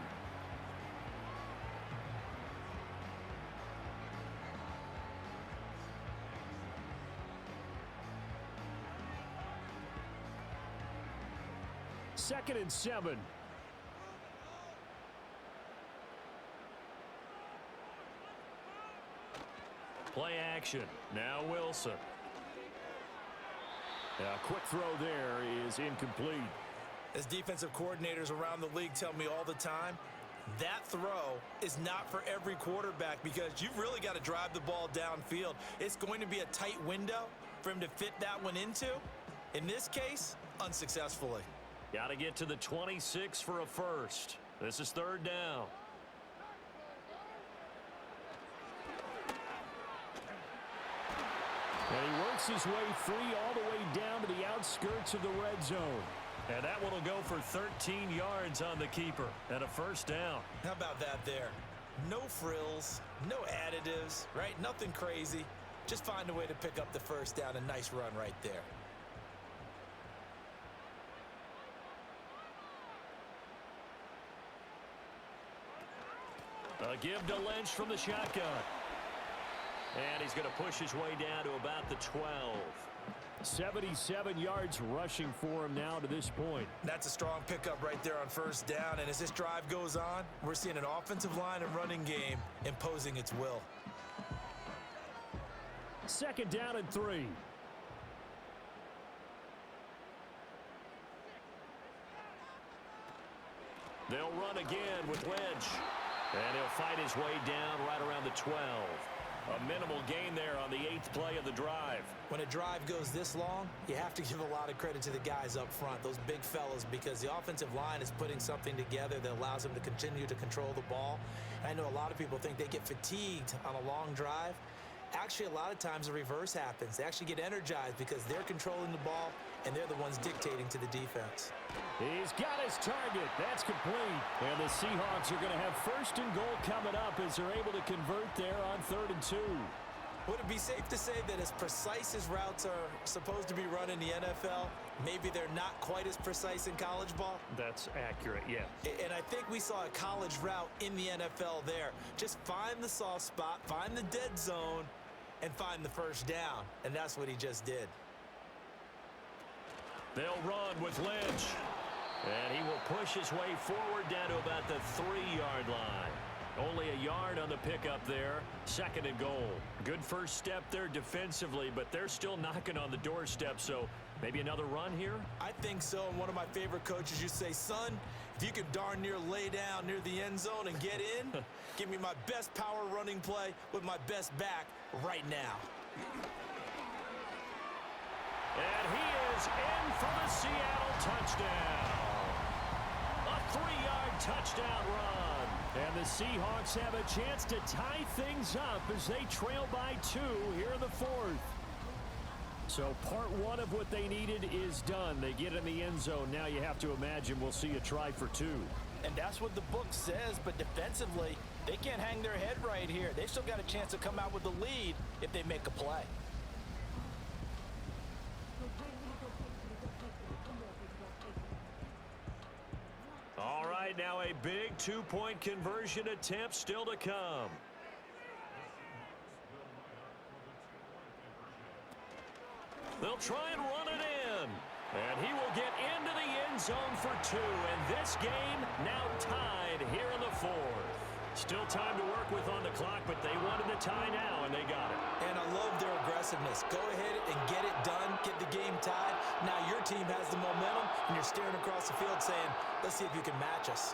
Second and 7. Play action. Now Wilson. A quick throw there is incomplete. As defensive coordinators around the league tell me all the time, that throw is not for every quarterback because you've really got to drive the ball downfield. It's going to be a tight window for him to fit that one into. In this case, unsuccessfully. Got to get to the 26 for a first. This is 3rd down. And he works his way free all the way down to the outskirts of the red zone. And that one will go for 13 yards on the keeper and a first down. How about that there? No frills, no additives, right? Nothing crazy. Just find a way to pick up the first down. A nice run right there. A give to Lynch from the shotgun. And he's going to push his way down to about the 12. 77 yards rushing for him now to this point. That's a strong pickup right there on first down. And as this drive goes on, we're seeing an offensive line and running game imposing its will. 2nd down and 3. They'll run again with Lynch. And he'll fight his way down right around the 12. A minimal gain there on the 8th play of the drive. When a drive goes this long, you have to give a lot of credit to the guys up front, those big fellas, because the offensive line is putting something together that allows them to continue to control the ball. And I know a lot of people think they get fatigued on a long drive. Actually, a lot of times the reverse happens. They actually get energized because they're controlling the ball and they're the ones dictating to the defense. He's got his target. That's complete. And the Seahawks are going to have 1st and goal coming up as they're able to convert there on 3rd and 2. Would it be safe to say that as precise as routes are supposed to be run in the NFL, maybe they're not quite as precise in college ball? That's accurate, yeah. And I think we saw a college route in the NFL there. Just find the soft spot, find the dead zone, and find the first down. And that's what he just did. They'll run with Lynch. And he will push his way forward down to about the 3-yard line. Only a yard on the pickup there. 2nd and goal. Good first step there defensively, but they're still knocking on the doorstep, so maybe another run here? I think so. And one of my favorite coaches used to say, son, if you can darn near lay down near the end zone and get in, give me my best power running play with my best back right now. And he is in for the Seattle touchdown. A 3-yard touchdown run. And the Seahawks have a chance to tie things up as they trail by 2 here in the 4th. So part 1 of what they needed is done. They get in the end zone. Now you have to imagine we'll see a try for 2. And that's what the book says, but defensively, they can't hang their head right here. They've still got a chance to come out with the lead if they make a play. All right, now a big 2-point conversion attempt still to come. They'll try and run it in. And he will get into the end zone for 2. And this game now tied here in the 4th. Still time to work with on the clock, but they wanted the tie now, and they got it. And I love their aggressiveness. Go ahead and get it done. Get the game tied. Now your team has the momentum, and you're staring across the field saying, let's see if you can match us.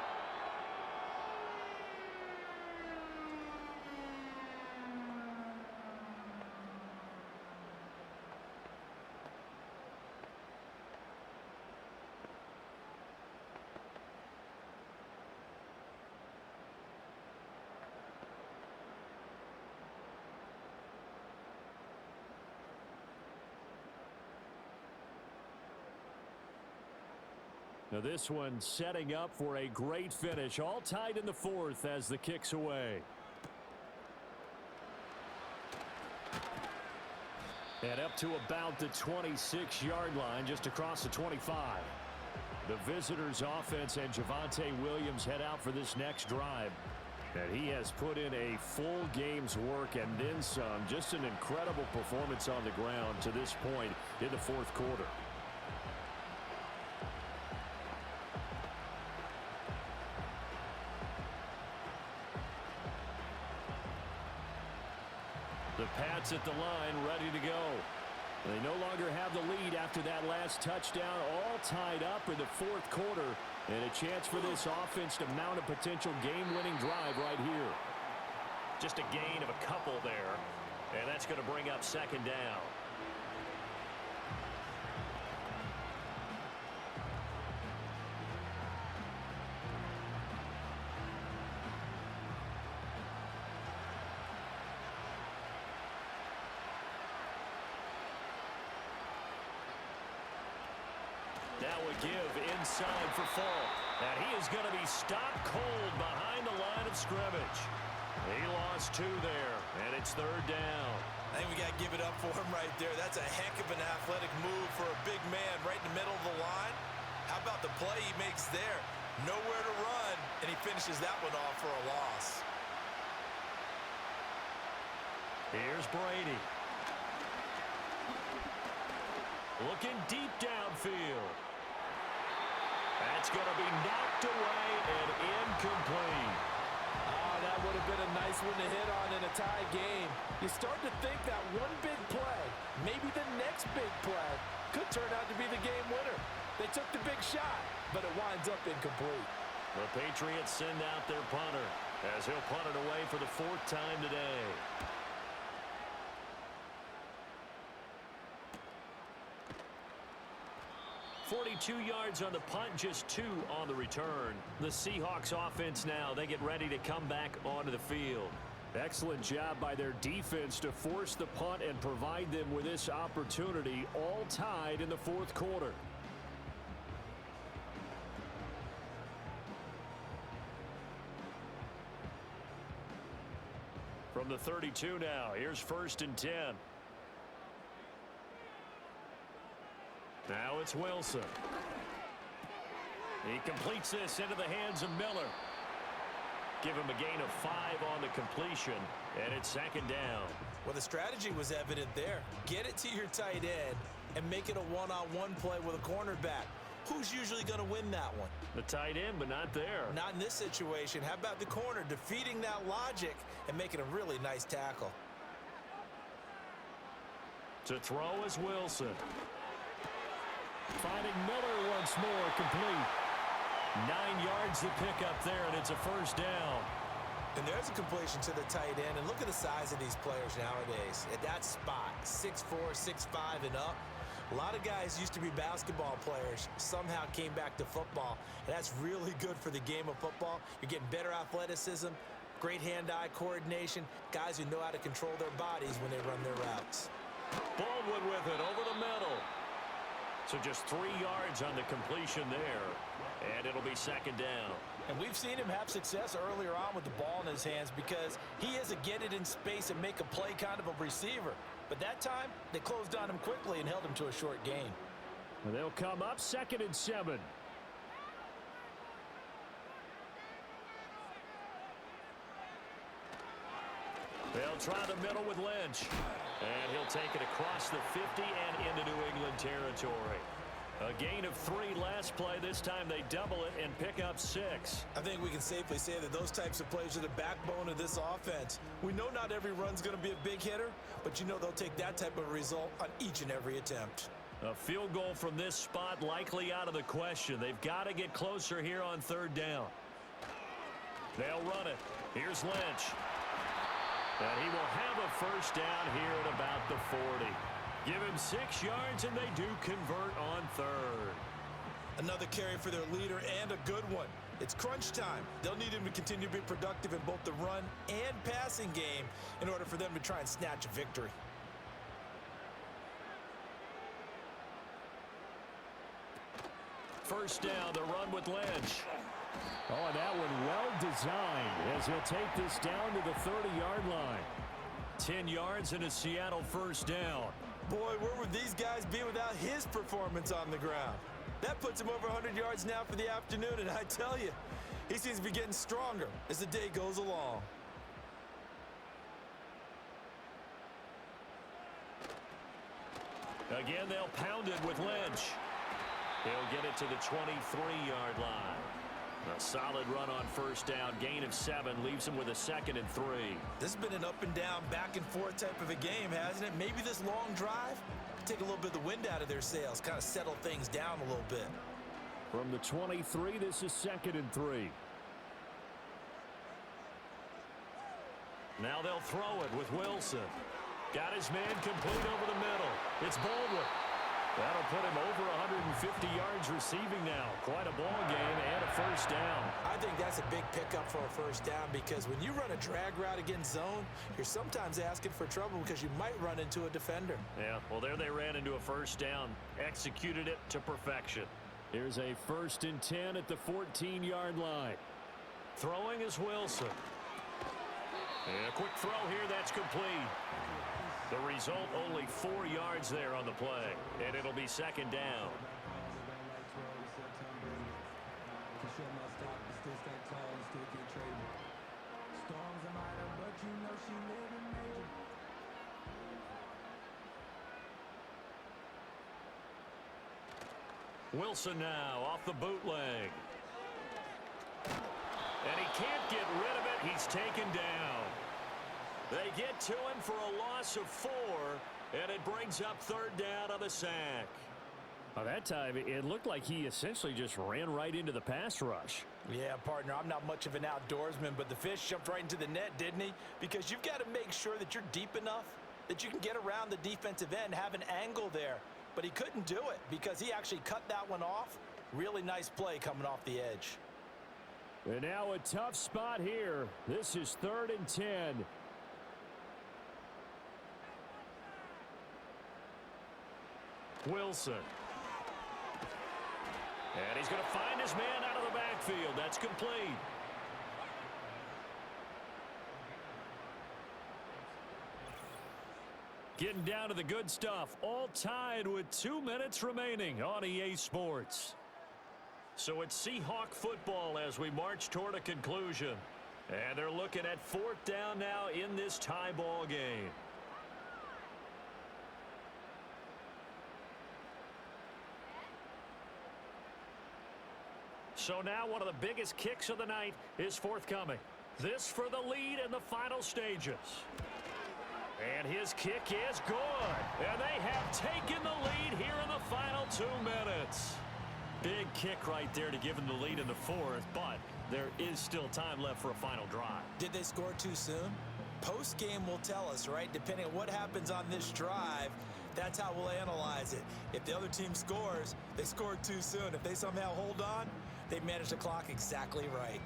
Now this one setting up for a great finish. All tied in the fourth as the kick's away. And up to about the 26-yard line, just across the 25. The visitors' offense and Javonte Williams head out for this next drive. And he has put in a full game's work and then some. Just an incredible performance on the ground to this point in the fourth quarter. The Pats at the line, ready to go. They no longer have the lead after that last touchdown, all tied up in the fourth quarter, and a chance for this offense to mount a potential game-winning drive right here. Just a gain of a couple there, and that's going to bring up second down. That would give inside for Falk. And he is going to be stopped cold behind the line of scrimmage. He lost two there, and it's third down. I think we got to give it up for him right there. That's a heck of an athletic move for a big man right in the middle of the line. How about the play he makes there? Nowhere to run, and he finishes that one off for a loss. Here's Brady. Looking deep downfield. That's going to be knocked away and incomplete. Oh, that would have been a nice one to hit on in a tie game. You start to think that one big play, maybe the next big play, could turn out to be the game winner. They took the big shot, but it winds up incomplete. The Patriots send out their punter as he'll punt it away for the fourth time today. 42 yards on the punt, just 2 on the return. The Seahawks offense now, they get ready to come back onto the field. Excellent job by their defense to force the punt and provide them with this opportunity, all tied in the fourth quarter. From the 32 now, here's 1st and 10. Now it's Wilson. He completes this into the hands of Miller. Give him a gain of 5 on the completion, and it's second down. Well, the strategy was evident there. Get it to your tight end and make it a one-on-one play with a cornerback. Who's usually going to win that one? The tight end, but not there. Not in this situation. How about the corner defeating that logic and making a really nice tackle? To throw is Wilson. Finding Miller once more, complete. 9 yards to pick up there, and it's a first down. And there's a completion to the tight end. And look at the size of these players nowadays. At that spot, 6'4", 6'5", and up. A lot of guys used to be basketball players, somehow came back to football. And that's really good for the game of football. You're getting better athleticism, great hand-eye coordination, guys who know how to control their bodies when they run their routes. Baldwin with it over the middle. So just 3 yards on the completion there, and it'll be second down. And we've seen him have success earlier on with the ball in his hands because he is a get it in space and make a play kind of a receiver. But that time, they closed on him quickly and held him to a short gain. And they'll come up 2nd and 7. They'll try the middle with Lynch. And he'll take it across the 50 and into New England territory. A gain of 3 last play. This time they double it and pick up 6. I think we can safely say that those types of plays are the backbone of this offense. We know not every run's going to be a big hitter, but you know they'll take that type of result on each and every attempt. A field goal from this spot likely out of the question. They've got to get closer here on 3rd down. They'll run it. Here's Lynch. And he will have a first down here at about the 40. Give him 6 yards, and they do convert on 3rd. Another carry for their leader and a good one. It's crunch time. They'll need him to continue to be productive in both the run and passing game in order for them to try and snatch a victory. First down, the run with Lynch. Oh, and that one well designed as he'll take this down to the 30-yard line. 10 yards and a Seattle first down. Boy, where would these guys be without his performance on the ground? That puts him over 100 yards now for the afternoon, and I tell you, he seems to be getting stronger as the day goes along. Again, they'll pound it with Lynch. He'll get it to the 23-yard line. A solid run on first down. Gain of 7 leaves him with a 2nd and 3. This has been an up and down, back and forth type of a game, hasn't it? Maybe this long drive could take a little bit of the wind out of their sails, kind of settle things down a little bit. From the 23, this is 2nd and 3. Now they'll throw it with Wilson. Got his man complete over the middle. It's Baldwin. That'll put him over 150 yards receiving now. Quite a ball game and a first down. I think that's a big pickup for a first down because when you run a drag route against zone, you're sometimes asking for trouble because you might run into a defender. Yeah, well, there they ran into a first down. Executed it to perfection. Here's a 1st and 10 at the 14-yard line. Throwing is Wilson. And a quick throw here, that's complete. The result, only 4 yards there on the play, and it'll be 2nd down. Wilson now off the bootleg. And he can't get rid of it. He's taken down. They get to him for a loss of 4, and it brings up 3rd down on the sack. By that time, it looked like he essentially just ran right into the pass rush. Yeah, partner, I'm not much of an outdoorsman, but the fish jumped right into the net, didn't he? Because you've got to make sure that you're deep enough that you can get around the defensive end, have an angle there. But he couldn't do it because he actually cut that one off. Really nice play coming off the edge. And now a tough spot here. This is 3rd and 10. Wilson. And he's going to find his man out of the backfield. That's complete. Getting down to the good stuff. All tied with 2 minutes remaining on EA Sports. So it's Seahawk football as we march toward a conclusion. And they're looking at 4th down now in this tie ball game. So now one of the biggest kicks of the night is forthcoming. This for the lead in the final stages. And his kick is good. And they have taken the lead here in the final 2 minutes. Big kick right there to give them the lead in the 4th, but there is still time left for a final drive. Did they score too soon? Post-game will tell us, right? Depending on what happens on this drive, that's how we'll analyze it. If the other team scores, they scored too soon. If they somehow hold on, they managed the clock exactly right.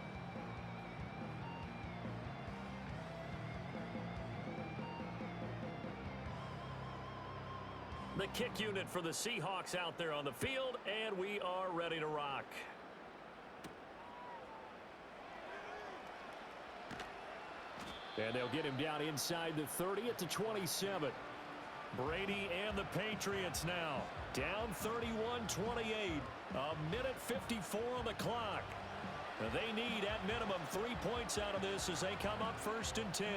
The kick unit for the Seahawks out there on the field, and we are ready to rock. And they'll get him down inside the 30 at the 27. Brady and the Patriots now down 31-28. A minute 54 on the clock. They need at minimum 3 points out of this as they come up 1st and 10.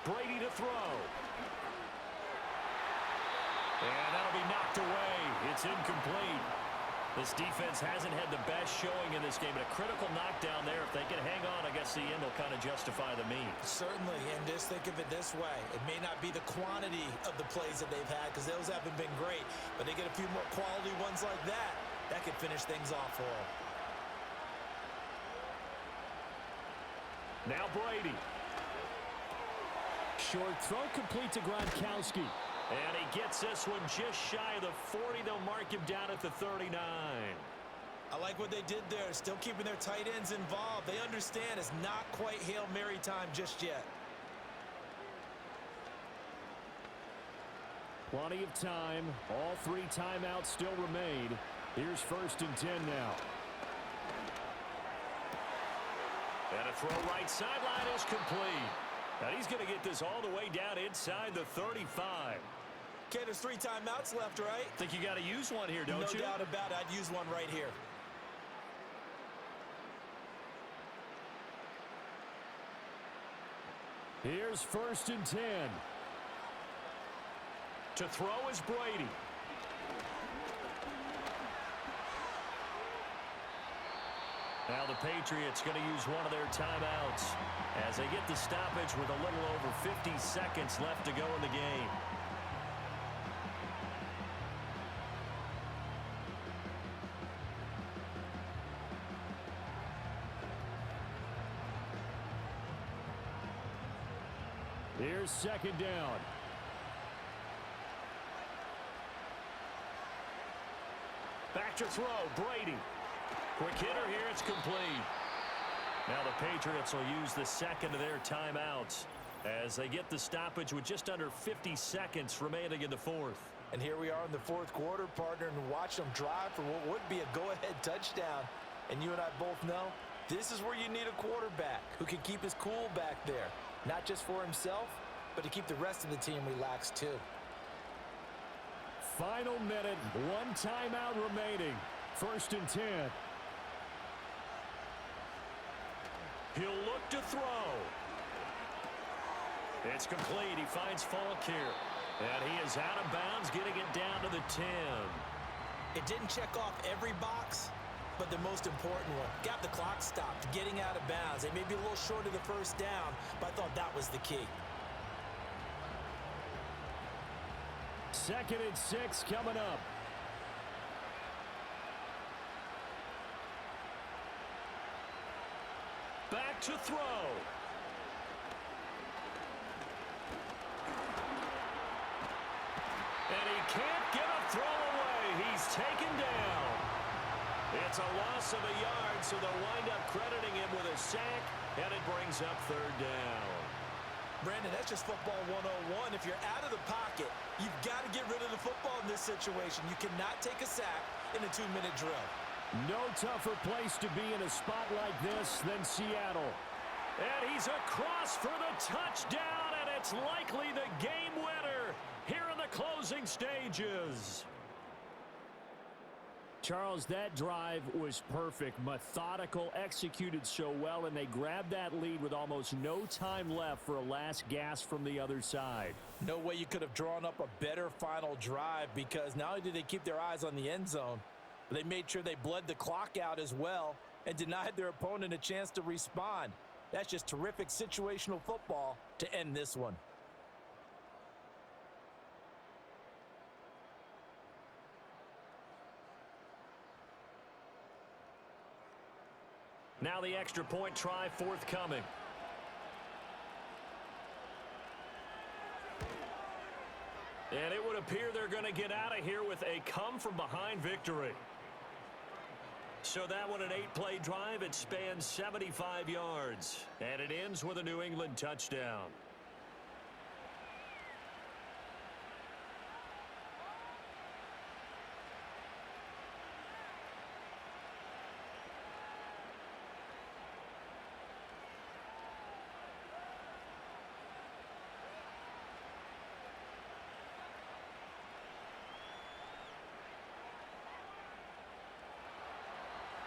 Brady to throw. And that'll be knocked away. It's incomplete. This defense hasn't had the best showing in this game, but a critical knockdown there. If they can hang on, I guess the end will kind of justify the means. Certainly, and just think of it this way. It may not be the quantity of the plays that they've had because those haven't been great, but they get a few more quality ones like that. That could finish things off for them. Now Brady. Short throw complete to Gronkowski. And he gets this one just shy of the 40. They'll mark him down at the 39. I like what they did there, still keeping their tight ends involved. They understand it's not quite Hail Mary time just yet. Plenty of time. All 3 timeouts still remain. Here's 1st and 10 now. And a throw right sideline is complete. And he's going to get this all the way down inside the 35. Okay, there's 3 timeouts left, right? Think you got to use one here, don't you? No doubt about it. I'd use one right here. Here's 1st and 10. To throw is Brady. Now the Patriots going to use one of their timeouts as they get the stoppage with a little over 50 seconds left to go in the game. Here's 2nd down. Back to throw, Brady. Quick hitter here, it's complete. Now the Patriots will use the 2nd of their timeouts as they get the stoppage with just under 50 seconds remaining in the 4th. And here we are in the 4th quarter, partner, and watch them drive for what would be a go-ahead touchdown. And you and I both know this is where you need a quarterback who can keep his cool back there. Not just for himself, but to keep the rest of the team relaxed too. Final minute, 1 timeout remaining. 1st and 10. He'll look to throw. It's complete. He finds Falk here. And he is out of bounds, getting it down to the 10. It didn't check off every box, but the most important one. Got the clock stopped, getting out of bounds. They may be a little short of the 1st down, but I thought that was the key. 2nd and 6 coming up. Back to throw. And he can't get a throw away. He's taken down. It's a loss of a yard, so they'll wind up crediting him with a sack, and it brings up 3rd down. Brandon, that's just football 101. If you're out of the pocket, you've got to get rid of the football in this situation. You cannot take a sack in a 2-minute drill. No tougher place to be in a spot like this than Seattle. And he's across for the touchdown, and it's likely the game winner here in the closing stages. Charles, that drive was perfect, methodical, executed so well, and they grabbed that lead with almost no time left for a last gasp from the other side. No way you could have drawn up a better final drive, because not only did they keep their eyes on the end zone, but they made sure they bled the clock out as well and denied their opponent a chance to respond. That's just terrific situational football to end this one. Now the extra point try forthcoming. And it would appear they're going to get out of here with a come-from-behind victory. So that one, an 8-play drive. It spans 75 yards. And it ends with a New England touchdown.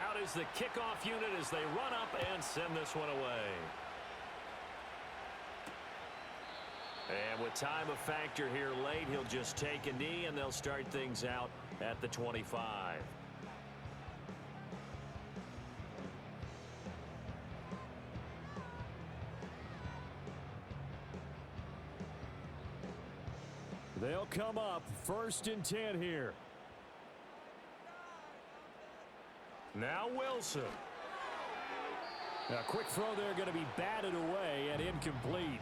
Out is the kickoff unit as they run up and send this one away. And with time a factor here late, he'll just take a knee and they'll start things out at the 25. They'll come up 1st and 10 here. Now Wilson. A quick throw there, going to be batted away and incomplete.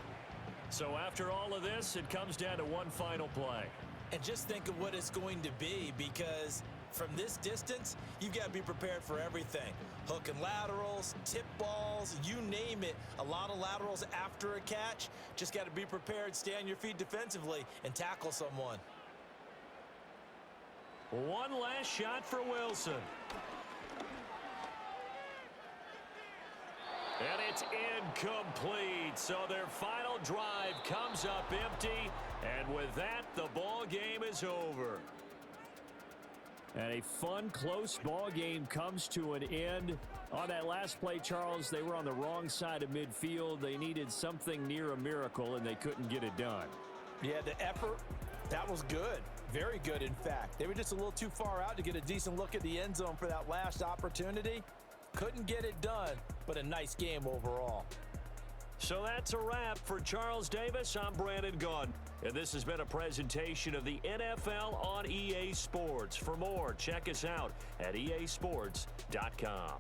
So after all of this, it comes down to one final play. And just think of what it's going to be, because from this distance, you've got to be prepared for everything. Hook and laterals, tip balls, you name it. A lot of laterals after a catch. Just got to be prepared, stay on your feet defensively, and tackle someone. One last shot for Wilson. And it's incomplete. So their final drive comes up empty. And with that, the ball game is over. And a fun, close ball game comes to an end. On that last play, Charles, they were on the wrong side of midfield. They needed something near a miracle, and they couldn't get it done. Yeah, the effort, that was good. Very good, in fact. They were just a little too far out to get a decent look at the end zone for that last opportunity. Couldn't get it done, but a nice game overall. So that's a wrap for Charles Davis. I'm Brandon Gaudin, and this has been a presentation of the NFL on EA Sports. For more, check us out at easports.com.